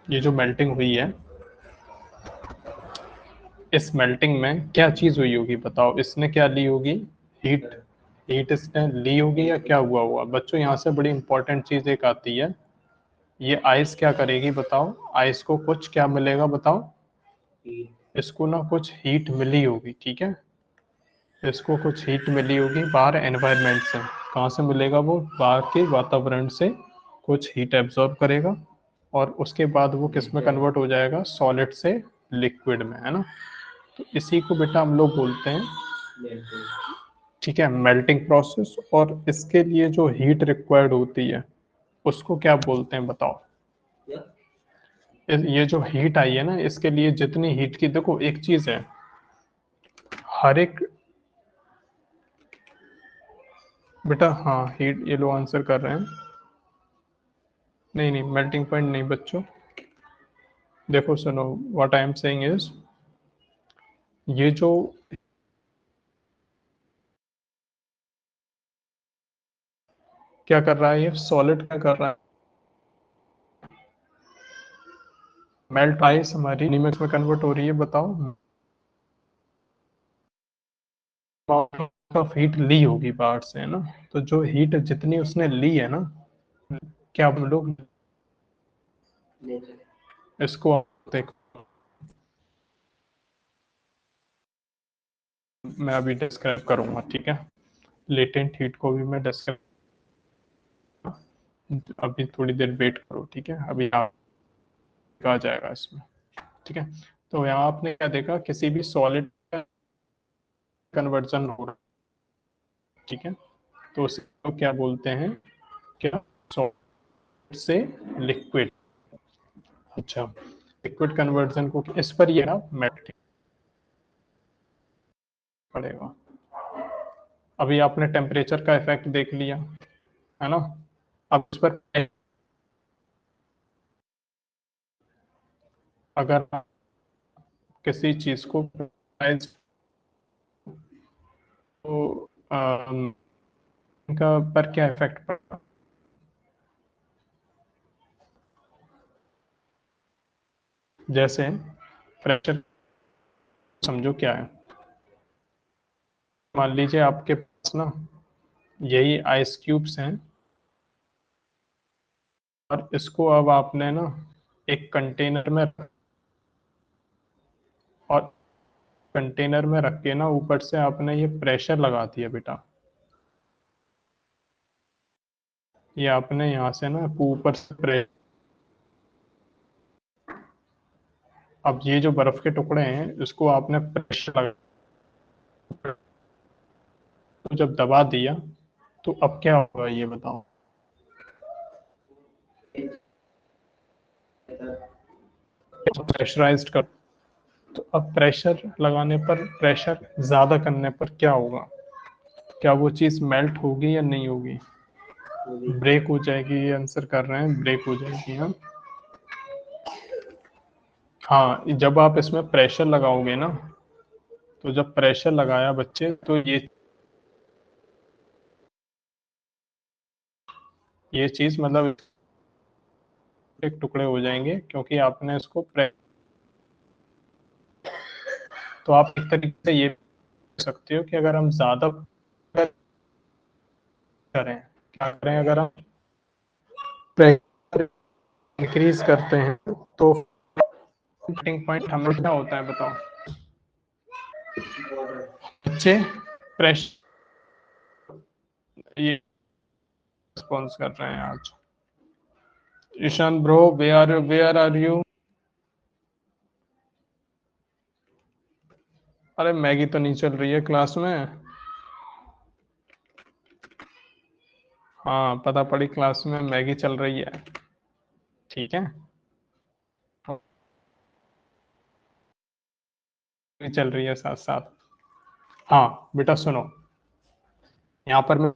ये जो मेल्टिंग हुई है, इस मेल्टिंग में क्या चीज हुई होगी बताओ, इसने क्या ली होगी? हीट। हीट इसने ली होगी या क्या हुआ होगा बच्चों? यहाँ से बड़ी इंपॉर्टेंट चीज एक आती है, ये आइस क्या करेगी बताओ? आइस को कुछ क्या मिलेगा बताओ? इसको ना कुछ हीट मिली होगी, ठीक है, इसको कुछ हीट मिली होगी बाहर एनवायरनमेंट से। कहाँ से मिलेगा? वो बाहर के वातावरण से कुछ हीट एब्जॉर्ब करेगा और उसके बाद वो किस में कन्वर्ट हो जाएगा? सॉलिड से लिक्विड में, है ना। तो इसी को बेटा हम लोग बोलते हैं, ठीक है, मेल्टिंग प्रोसेस। और इसके लिए जो हीट रिक्वायर्ड होती है उसको क्या बोलते हैं बताओ? ये जो हीट आई है ना, इसके लिए जितनी हीट की, देखो एक चीज है, हर एक, बेटा हाँ हीट, ये लोग आंसर कर रहे हैं। नहीं नहीं, मेल्टिंग पॉइंट नहीं बच्चों, देखो सुनो, what I am saying is, ये जो क्या कर रहा है, ये सॉलिड क्या कर रहा है? मेल्ट आइस हमारी एनिमल्स में कन्वर्ट हो रही है, बताओ। ऑफ हीट ली होगी बाहर से, है ना। तो जो हीट जितनी उसने ली है ना, क्या हम लोग इसको देखो, मैं अभी डिस्क्राइब करूंगा, ठीक है, लेटेंट हीट को भी मैं डिस्क्राइब, अभी थोड़ी देर वेट करो, ठीक है, अभी आ जाएगा इसमें, ठीक है। तो यहाँ आपने क्या देखा, किसी भी सॉलिड कन्वर्जन हो रहा है, ठीक है, तो उसको क्या बोलते हैं? क्या? सॉलिड से लिक्विड। अच्छा, लिक्विड कन्वर्जन को इस पर ये ना मैट पड़ेगा। अभी आपने टेम्परेचर का इफेक्ट देख लिया, है ना। अब इस पर अगर आप किसी चीज को प्रेशराइज, तो इनका पर क्या इफेक्ट पड़ता? जैसे प्रेशर, समझो क्या है, मान लीजिए आपके पास ना यही आइस क्यूब्स हैं, और इसको अब आपने ना एक कंटेनर में, और कंटेनर में रख के ना ऊपर से आपने ये प्रेशर लगा दिया बेटा, ये आपने यहाँ से ना ऊपर से प्रेशर, अब ये जो बर्फ के टुकड़े हैं इसको आपने प्रेशर लगा, तो जब दबा दिया तो अब क्या होगा ये बताओ? प्रेशराइज्ड कर, तो अब प्रेशर लगाने पर, प्रेशर ज्यादा करने पर क्या होगा? क्या वो चीज मेल्ट होगी या नहीं होगी? ब्रेक हो जाएगी, ये आंसर कर रहे हैं, ब्रेक हो जाएगी, हाँ। हाँ, जब आप इसमें प्रेशर लगाओगे ना, तो जब प्रेशर लगाया बच्चे, तो ये चीज मतलब एक टुकड़े हो जाएंगे, क्योंकि आपने इसको तो आप एक तरीके से ये कर सकते हो कि अगर हम ज्यादा करें, क्या करें, अगर हम प्रेशर इंक्रीज करते हैं तो मेल्टिंग पॉइंट हम लोग क्या होता है बताओ बच्चे? प्रेशर, ये रिस्पॉन्स कर रहे हैं आज। Ishan bro, where are you? अरे मैगी तो नहीं चल रही है क्लास में? हाँ पता पड़ी, क्लास में मैगी चल रही है, ठीक है, भी चल रही है साथ साथ। हाँ बेटा सुनो, यहाँ पर मैं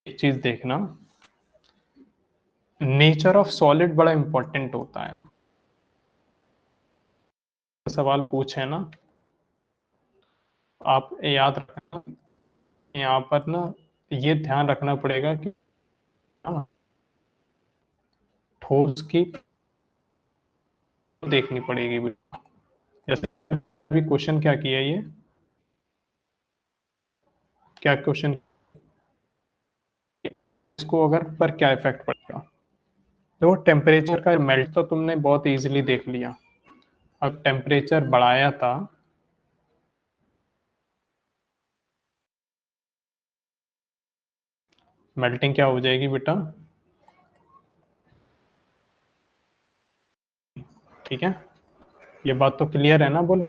एक चीज देखना, नेचर ऑफ सॉलिड बड़ा इंपॉर्टेंट होता है। सवाल पूछे ना, आप याद रखना, यहाँ पर ना ये ध्यान रखना पड़ेगा कि ना, ठोस की देखनी पड़ेगी बेटा। जैसे अभी क्वेश्चन क्या किया, ये क्या क्वेश्चन, इसको अगर पर क्या इफेक्ट पड़ेगा। तो टेम्परेचर का मेल्ट तो तुमने बहुत इजीली देख लिया। अब टेम्परेचर बढ़ाया था, मेल्टिंग क्या हो जाएगी बेटा, ठीक है। ये बात तो क्लियर है ना, बोल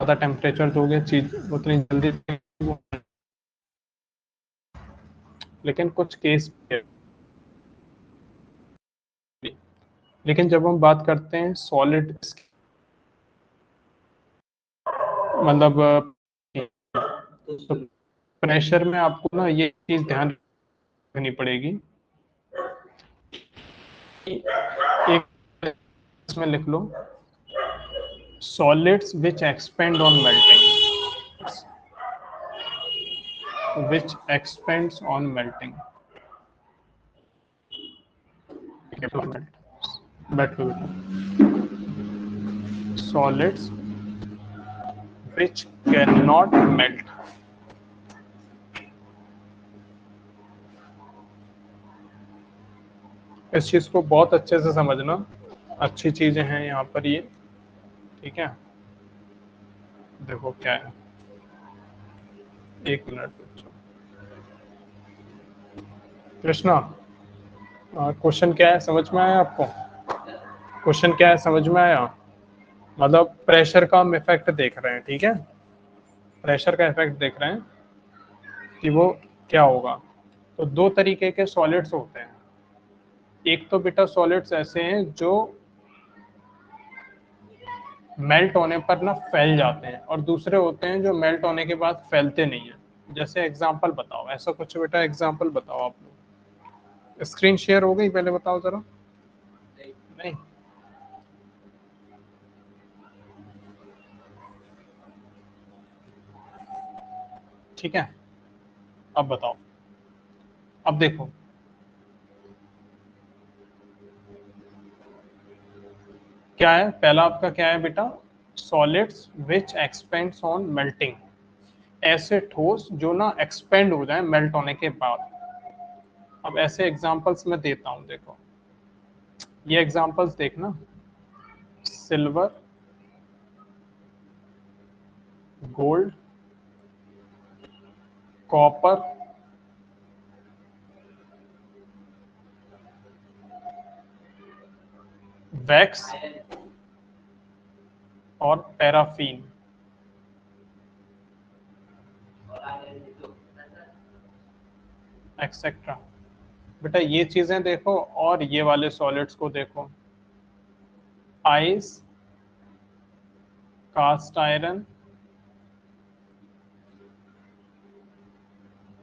ज्यादा टेम्परेचर दोगे चीज उतनी जल्दी, लेकिन कुछ केस, लेकिन जब हम बात करते हैं सॉलिड, मतलब तो प्रेशर में आपको ना ये चीज ध्यान रखनी पड़ेगी कि एक इसमें लिख लो, solids which expand on melting, which expands on melting, बैठो solids which can not melt. इस चीज को बहुत अच्छे से समझना, अच्छी चीजें हैं यहाँ पर ये, ठीक है। देखो क्या है, एक मिनट कृष्णा, क्वेश्चन क्या है समझ में आया आपको, क्वेश्चन क्या है समझ में आया। मतलब प्रेशर का हम इफेक्ट देख रहे हैं, ठीक है, प्रेशर का इफेक्ट देख रहे हैं कि वो क्या होगा। तो दो तरीके के सॉलिड्स होते हैं, एक तो बेटा सॉलिड्स ऐसे हैं जो मेल्ट होने पर ना फैल जाते हैं, और दूसरे होते हैं जो मेल्ट होने के बाद फैलते नहीं है। जैसे एग्जांपल बताओ, ऐसा कुछ बेटा एग्जांपल बताओ आप लोग। स्क्रीन शेयर हो गई, पहले बताओ जरा। नहीं, ठीक है, अब बताओ, अब देखो क्या है, पहला आपका क्या है बेटा, solids which expands on melting, ऐसे ठोस जो ना एक्सपेंड हो जाए मेल्ट होने के बाद। अब ऐसे एग्जांपल्स मैं देता हूं, देखो ये एग्जांपल्स देखना, सिल्वर, गोल्ड, कॉपर, वैक्स और पैराफीन, एक्सेट्रा। बेटा ये चीजें देखो, और ये वाले सॉलिड्स को देखो, ice, cast iron,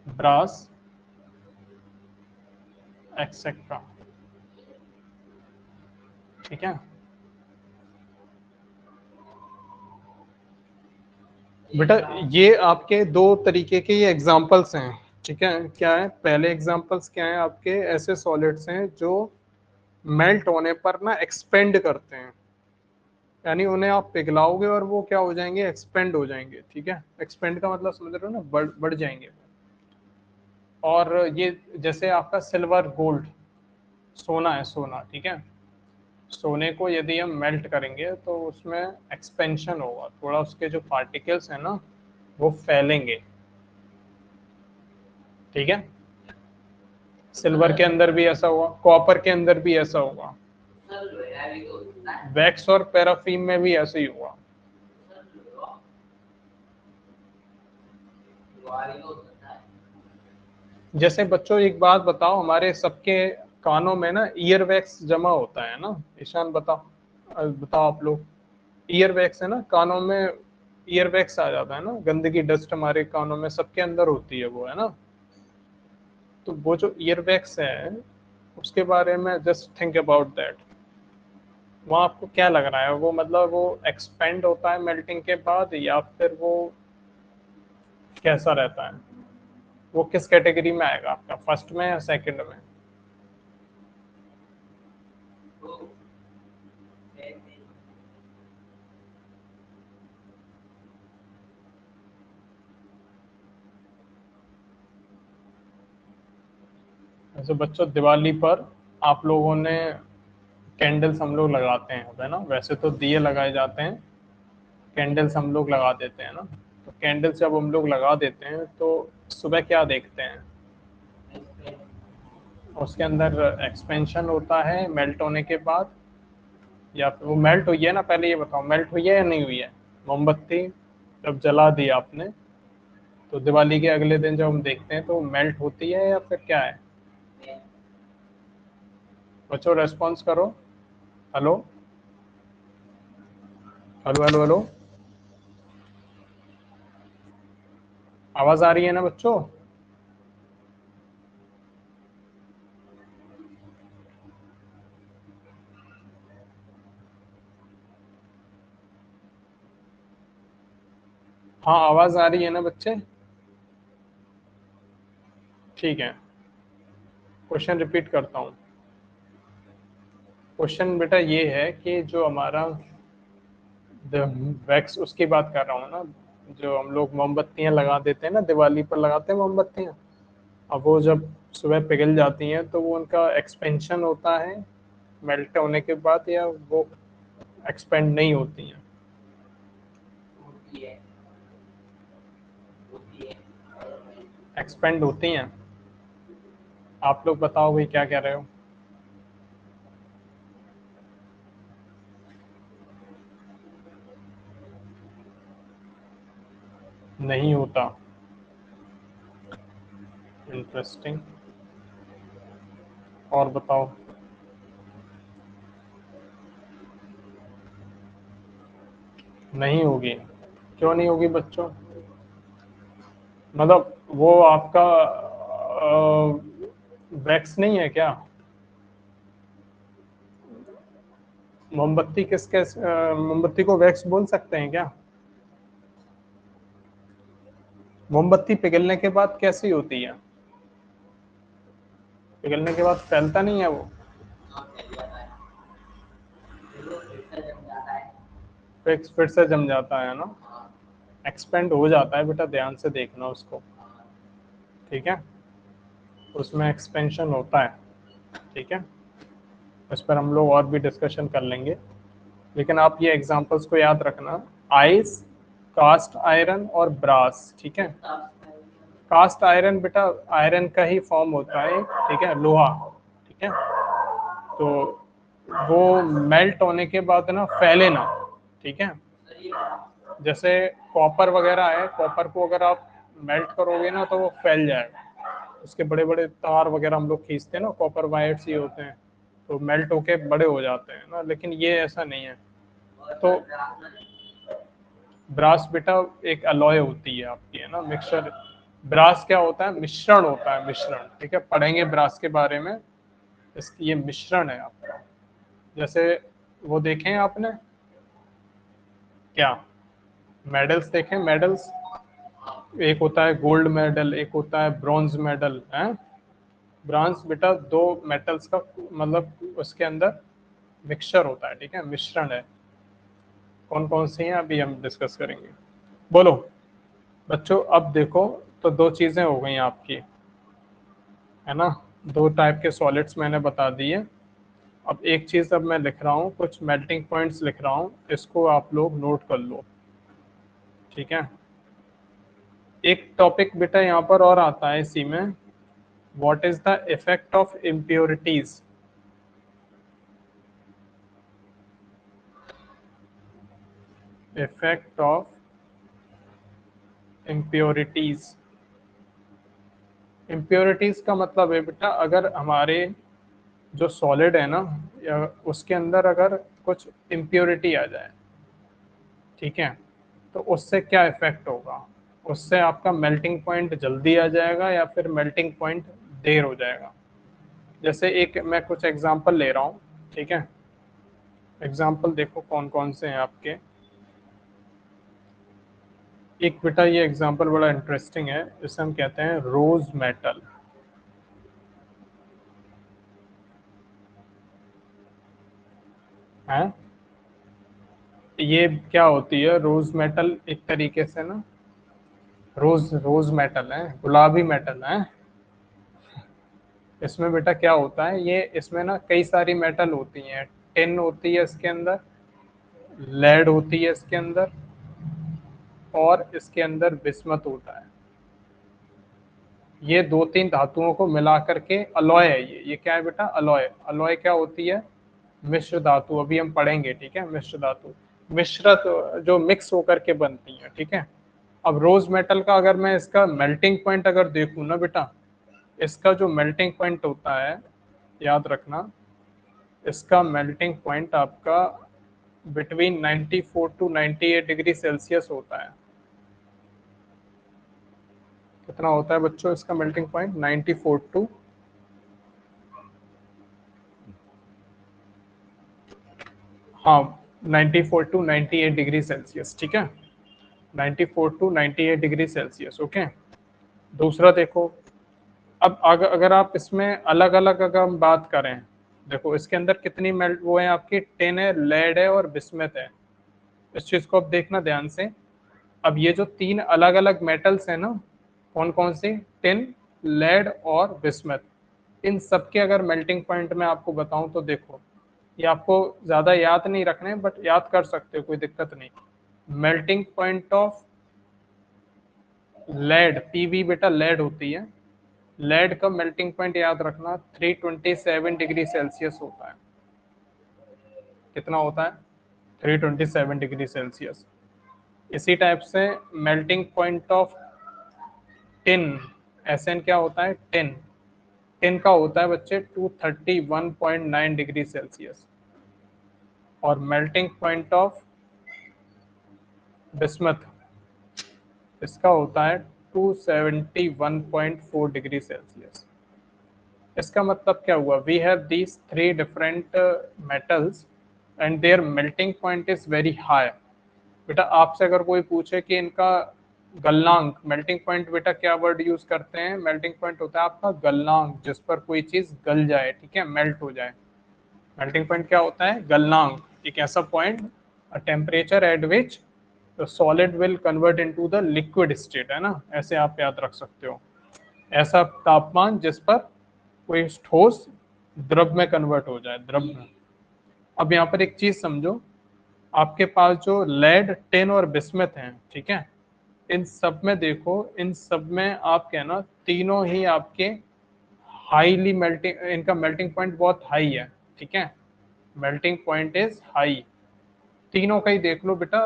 brass, etcetera, ठीक है। बेटा ये आपके दो तरीके के ये एग्जांपल्स हैं, ठीक है। क्या है, पहले एग्जांपल्स क्या है आपके, ऐसे सॉलिड्स हैं जो मेल्ट होने पर ना एक्सपेंड करते हैं, यानी उन्हें आप पिघलाओगे और वो क्या हो जाएंगे, एक्सपेंड हो जाएंगे, ठीक है। एक्सपेंड का मतलब समझ रहे हो ना, बढ़ जाएंगे। और ये जैसे आपका सिल्वर, गोल्ड, सोना है, सोना, ठीक है। सोने को यदि हम मेल्ट करेंगे तो उसमें एक्सपेंशन होगा थोड़ा, उसके जो पार्टिकल्स हैं ना वो फैलेंगे, ठीक है। सिल्वर के अंदर भी ऐसा हुआ, कॉपर के अंदर भी ऐसा होगा, वैक्स और पैराफिन में भी ऐसे ही हुआ। जैसे बच्चों एक बात बताओ, हमारे सबके कानों में ना ईयर वैक्स जमा होता है ना, ईशान बताओ, बताओ आप लोग, ईयर वैक्स है ना कानों में, ईयरवैक्स आ जाता है ना, गंदगी डस्ट हमारे कानों में सबके अंदर होती है वो, है ना। तो वो जो ईयरवैक्स है उसके बारे में जस्ट थिंक अबाउट दैट। वो आपको क्या लग रहा है, वो मतलब वो एक्सपेंड होता है मेल्टिंग के बाद, या फिर वो कैसा रहता है, वो किस कैटेगरी में आएगा आपका, फर्स्ट में या सेकंड में? जैसे बच्चों दिवाली पर आप लोगों ने कैंडल्स हम लोग लगाते हैं, है ना, वैसे तो दिए लगाए जाते हैं, कैंडल्स हम लोग लगा देते हैं ना। तो कैंडल्स जब हम लोग लगा देते हैं तो सुबह क्या देखते हैं, उसके अंदर एक्सपेंशन होता है मेल्ट होने के बाद, या फिर वो मेल्ट हुई है ना, पहले ये बताओ मेल्ट हुई है या नहीं हुई है? मोमबत्ती जब जला दी आपने तो दिवाली के अगले दिन जब हम देखते हैं तो मेल्ट होती है या फिर क्या है? बच्चों रेस्पॉन्स करो। हेलो हेलो हेलो हेलो, आवाज आ रही है ना बच्चों? हाँ आवाज आ रही है ना बच्चे? ठीक है, क्वेश्चन रिपीट करता हूँ। क्वेश्चन बेटा ये है कि जो हमारा वैक्स उसकी बात कर रहा हूँ ना, जो हम लोग मोमबत्तियां लगा देते हैं ना, दिवाली पर लगाते हैं मोमबत्तियां, अब वो जब सुबह पिघल जाती हैं तो वो उनका एक्सपेंशन होता है मेल्ट होने के बाद, या वो एक्सपेंड नहीं होती हैं? एक्सपेंड होती हैं। आप लोग बताओ भाई क्या कह रहे हो? नहीं होता। इंटरेस्टिंग। और बताओ। नहीं होगी? क्यों नहीं होगी बच्चों? मतलब वो आपका वैक्स नहीं है क्या? मोमबत्ती किसके मोमबत्ती को वैक्स बोल सकते हैं क्या? मोमबत्ती पिघलने के बाद कैसी होती है? पिघलने के बाद फैलता नहीं है वो? फिर से जम जाता है ना, एक्सपेंड हो जाता है बेटा, ध्यान से देखना उसको, ठीक है, उसमें एक्सपेंशन होता है, ठीक है। इस पर हम लोग और भी डिस्कशन कर लेंगे, लेकिन आप ये एग्जांपल्स को याद रखना। आइस, कास्ट आयरन और ब्रास, ठीक है। कास्ट आयरन बेटा आयरन का ही फॉर्म होता है, ठीक है, लोहा, ठीक है। तो वो मेल्ट होने के बाद ना फैले ना, ठीक है। जैसे कॉपर वगैरह है, कॉपर को अगर आप मेल्ट करोगे ना तो वो फैल जाएगा, उसके बड़े बड़े तार वगैरह हम लोग खींचते हैं ना, कॉपर वायर्स ही होते हैं, तो मेल्ट होके बड़े हो जाते हैं ना, लेकिन ये ऐसा नहीं है। तो ब्रास बेटा एक अलॉय होती है आपकी, है ना, मिक्सचर। ब्रास क्या होता है? मिश्रण होता है, मिश्रण, ठीक है, पढ़ेंगे ब्रास के बारे में। इसकी ये मिश्रण है आपका। जैसे वो देखें आपने क्या, मेडल्स देखें, मेडल्स, एक होता है गोल्ड मेडल, एक होता है ब्रॉन्ज मेडल, है। ब्रॉन्ज बेटा दो मेटल्स का मतलब उसके अंदर मिक्सचर होता है, ठीक है, मिश्रण है। कौन कौन सी हैं अभी हम डिस्कस करेंगे। बोलो बच्चों, अब देखो, तो दो चीजें हो गई आपकी, है ना, दो टाइप के सॉलिड्स मैंने बता दिए। अब एक चीज अब मैं लिख रहा हूँ, कुछ मेल्टिंग पॉइंट्स लिख रहा हूँ, इसको आप लोग नोट कर लो, ठीक है। एक टॉपिक बेटा यहाँ पर और आता है इसी में, what is the effect of impurities. Effect of impurities. Impurities का मतलब है बेटा, अगर हमारे जो सॉलिड है ना, या उसके अंदर अगर कुछ इम्प्योरिटी आ जाए, ठीक है, तो उससे क्या इफेक्ट होगा, उससे आपका मेल्टिंग पॉइंट जल्दी आ जाएगा या फिर मेल्टिंग पॉइंट देर हो जाएगा। जैसे एक मैं कुछ एग्जांपल ले रहा हूँ, ठीक है। एग्जांपल देखो कौन कौन से हैं आपके। एक बेटा ये एग्जांपल बड़ा इंटरेस्टिंग है, इसे हम कहते हैं रोज मेटल। है, ये क्या होती है रोज मेटल, एक तरीके से ना, रोज रोज मेटल है, गुलाबी मेटल है। इसमें बेटा क्या होता है, ये इसमें ना कई सारी मेटल होती हैं। टिन होती है इसके अंदर, लेड होती है इसके अंदर, और इसके अंदर बिस्मत होता है। ये दो तीन धातुओं को मिला करके अलॉय है। ये क्या है बेटा, अलॉय। अलॉय क्या होती है, मिश्र धातु। अभी हम पढ़ेंगे, ठीक है। मिश्र धातु, मिश्रत जो मिक्स होकर के बनती है, ठीक है। अब रोज मेटल का अगर मैं इसका मेल्टिंग पॉइंट अगर देखूं ना बेटा, इसका जो मेल्टिंग पॉइंट होता है, याद रखना, इसका मेल्टिंग पॉइंट आपका बिटवीन 94 टू 98 डिग्री सेल्सियस होता है। कितना होता है बच्चों इसका मेल्टिंग पॉइंट, 94 टू, हाँ, 94 टू 98 डिग्री सेल्सियस, ठीक है। 94 टू 98 डिग्री सेल्सियस, ओके। दूसरा देखो, अब अगर आप इसमें अलग अलग अगर हम बात करें, देखो इसके अंदर कितनी मेल्ट वो है आपकी, टिन है, लेड है और बिस्मथ है। इस चीज को अब देखना ध्यान से। अब ये जो तीन अलग अलग मेटल्स हैं ना, कौन कौन सी, टिन, लेड और बिस्मथ, इन सब के अगर मेल्टिंग पॉइंट में आपको बताऊं तो देखो, ये आपको ज्यादा याद नहीं रखने, बट याद कर सकते हो, कोई दिक्कत नहीं। Melting point of lead, PB बेटा लेड होती है, लेड का मेल्टिंग पॉइंट याद रखना 327 डिग्री सेल्सियस होता है। कितना होता है, 327 डिग्री सेल्सियस। इसी टाइप से melting point of tin, SN क्या होता है, टिन, टिन का होता है बच्चे 231.9 डिग्री सेल्सियस। और मेल्टिंग पॉइंट ऑफ बिस्मथ, इसका होता है 271.4 डिग्री सेल्सियस। इसका मतलब क्या हुआ, we have these three different metals and their melting point is very high. बेटा आपसे अगर कोई पूछे कि इनका गलनांक, मेल्टिंग पॉइंट, बेटा क्या वर्ड यूज करते हैं, मेल्टिंग पॉइंट होता है आपका गलनांक, जिस पर कोई चीज गल जाए, ठीक है, मेल्ट हो जाए। मेल्टिंग पॉइंट क्या होता है, गलनांक, एक ऐसा point, a temperature at which the solid will convert into the liquid state, है ना, ऐसे आप याद रख सकते हो। ऐसा तापमान जिस पर कोई ठोस द्रव में कन्वर्ट हो जाए, द्रव में। अब यहाँ पर एक चीज समझो, आपके पास जो लेड, टिन और बिस्मथ हैं, ठीक है, इन सब में देखो, इन सब में आप कहना तीनों ही आपके हाईली मेल्टिंग, इनका मेल्टिंग पॉइंट बहुत हाई है, ठीक है। मेल्टिंग पॉइंट इज हाई, तीनों का ही देख लो बेटा।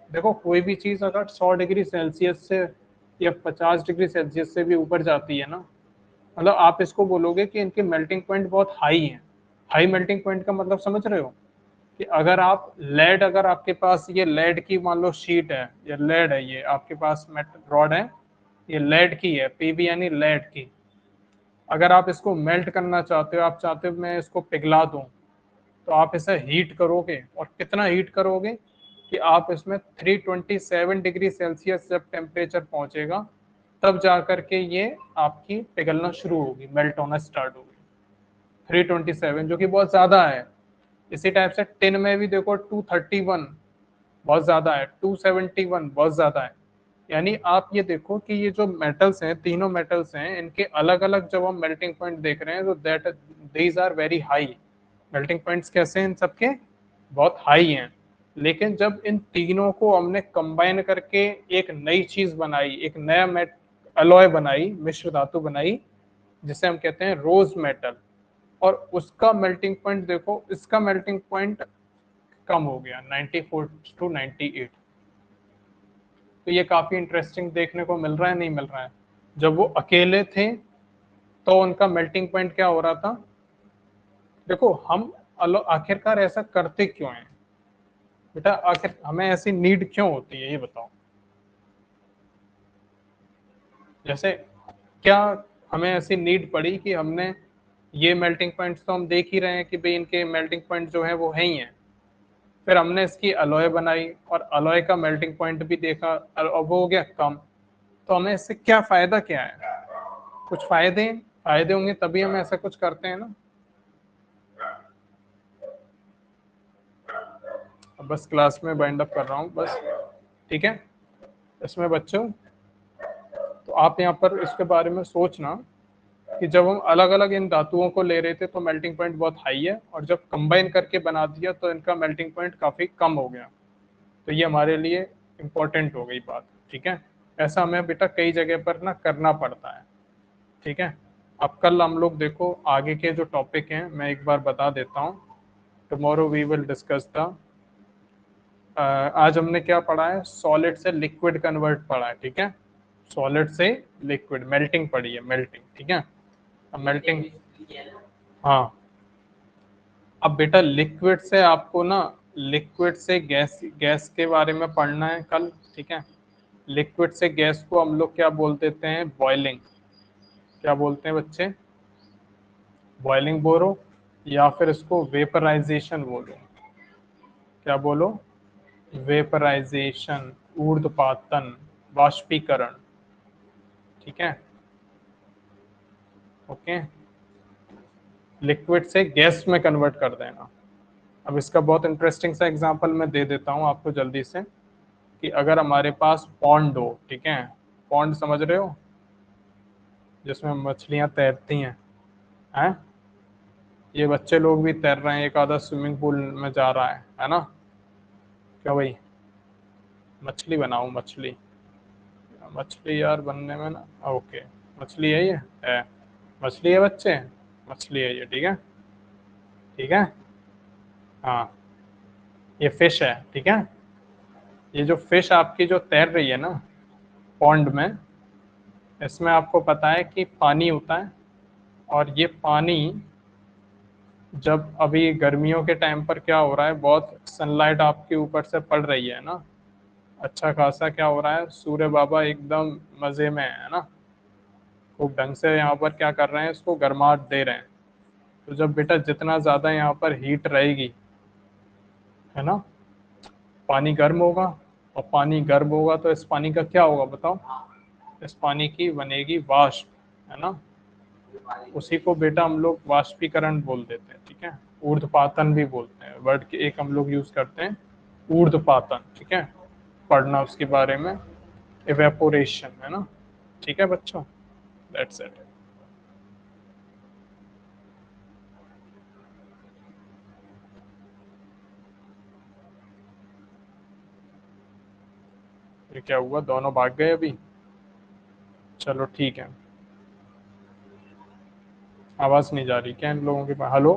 देखो कोई भी चीज अगर 100 डिग्री सेल्सियस से या 50 डिग्री सेल्सियस से भी ऊपर जाती है ना, मतलब आप इसको बोलोगे कि इनके मेल्टिंग पॉइंट बहुत हाई हैं। हाई मेल्टिंग पॉइंट का मतलब समझ रहे हो, कि अगर आप लेड, अगर आपके पास ये लेड की मान लो शीट है, या लेड है, ये आपके पास मेटल रॉड है, ये लेड की है, पीबी यानी लेड की। अगर आप इसको मेल्ट करना चाहते हो, आप चाहते हो मैं इसको पिघला दूं, तो आप इसे हीट करोगे, और कितना हीट करोगे, कि आप इसमें 327 डिग्री सेल्सियस जब टेम्परेचर पहुंचेगा, तब जा करके ये आपकी पिघलना शुरू होगी, मेल्ट होना स्टार्ट होगी। 327 जो कि बहुत ज्यादा है। इसी टाइप से टिन में भी देखो 231 बहुत ज्यादा है, 271 बहुत ज्यादा है। यानी आप ये देखो कि ये जो मेटल्स हैं, तीनों मेटल्स हैं, इनके अलग अलग जब हम मेल्टिंग पॉइंट देख रहे हैं, तो that these are very high. Melting points कैसे हैं इन सबके, बहुत हाई हैं। लेकिन जब इन तीनों को हमने कंबाइन करके एक नई चीज बनाई, एक नया मेट अलॉय बनाई, मिश्र धातु बनाई, जिसे हम कहते हैं रोज मेटल, और उसका मेल्टिंग पॉइंट देखो, इसका मेल्टिंग पॉइंट कम हो गया 94 टू 98। तो ये काफी इंटरेस्टिंग देखने को मिल रहा है, नहीं मिल रहा है। जब वो अकेले थे तो उनका मेल्टिंग पॉइंट क्या हो रहा था, देखो हम आखिरकार ऐसा करते क्यों हैं बेटा, आखिर हमें ऐसी नीड क्यों होती है, ये बताओ। जैसे क्या हमें ऐसी नीड पड़ी कि हमने ये मेल्टिंग पॉइंट्स तो हम देख ही रहे हैं कि भाई इनके मेल्टिंग पॉइंट जो है वो है ही हैं, फिर हमने इसकी अलॉय बनाई और अलॉय का मेल्टिंग पॉइंट भी देखा और वो हो गया कम, तो हमें इससे क्या फायदा क्या है? कुछ फायदे फायदे होंगे तभी हम ऐसा कुछ करते हैं ना। अब बस क्लास में बाइंड अप कर रहा हूँ बस, ठीक है। इसमें बच्चों तो आप यहाँ पर इसके बारे में सोचना कि जब हम अलग अलग इन धातुओं को ले रहे थे तो मेल्टिंग पॉइंट बहुत हाई है, और जब कंबाइन करके बना दिया तो इनका मेल्टिंग पॉइंट काफी कम हो गया। तो ये हमारे लिए इम्पोर्टेंट हो गई बात, ठीक है। ऐसा हमें बेटा कई जगह पर ना करना पड़ता है, ठीक है। अब कल हम लोग देखो आगे के जो टॉपिक हैं मैं एक बार बता देता हूँ। Tomorrow we will discuss the, आज हमने क्या पढ़ा है, सॉलिड से लिक्विड कन्वर्ट पढ़ा है, ठीक है। सॉलिड से लिक्विड मेल्टिंग पढ़ी है, मेल्टिंग, ठीक है। अब मेल्टिंग, हाँ। अब बेटा लिक्विड से आपको ना, लिक्विड से गैस, गैस के बारे में पढ़ना है कल, ठीक है। लिक्विड से गैस को हम लोग क्या बोल देते हैं, बॉइलिंग। क्या बोलते हैं बच्चे, बॉइलिंग बोलो, या फिर इसको वेपराइजेशन बोलो। क्या बोलो, वेपराइजेशन, ऊर्ध्वपातन, वाष्पीकरण, ठीक है। ओके, लिक्विड से गैस में कन्वर्ट कर देना। अब इसका बहुत इंटरेस्टिंग सा एग्जांपल मैं दे देता हूँ आपको जल्दी से, कि अगर हमारे पास पॉन्ड हो, ठीक है, पॉन्ड समझ रहे हो, जिसमें मछलियां तैरती हैं? ये बच्चे लोग भी तैर रहे हैं, एक आधा स्विमिंग पूल में जा रहा है ना। क्या भाई, मछली बनाओ मछली, मछली यार बनने में ना, ओके, मछली है ये, है मछली है बच्चे, मछली है ये, ठीक है, ठीक है। हाँ, ये फिश है, ठीक है। ये जो फिश आपकी जो तैर रही है ना पॉन्ड में, इसमें आपको पता है कि पानी होता है, और ये पानी जब अभी गर्मियों के टाइम पर क्या हो रहा है, बहुत सनलाइट आपके ऊपर से पड़ रही है ना, अच्छा खासा क्या हो रहा है, सूर्य बाबा एकदम मजे में है ना, खूब ढंग से यहाँ पर क्या कर रहे हैं, इसको गर्माहट दे रहे हैं। तो जब बेटा जितना ज्यादा यहाँ पर हीट रहेगी, है ना, पानी गर्म होगा, और पानी गर्म होगा तो इस पानी का क्या होगा बताओ, इस पानी की बनेगी वाष्प, है ना। उसी को बेटा हम लोग वाष्पीकरण बोल देते हैं, ठीक है। ऊर्ध्वपातन भी बोलते हैं, वर्ड के एक हम लोग यूज करते हैं, ऊर्ध्वपातन, ठीक है। पढ़ना उसके बारे में, इवेपोरेशन, है ना, ठीक है बच्चों, दैट्स इट। ये क्या हुआ, दोनों भाग गए अभी? चलो ठीक है, आवाज नहीं जा रही क्या इन लोगों के पास, हेलो?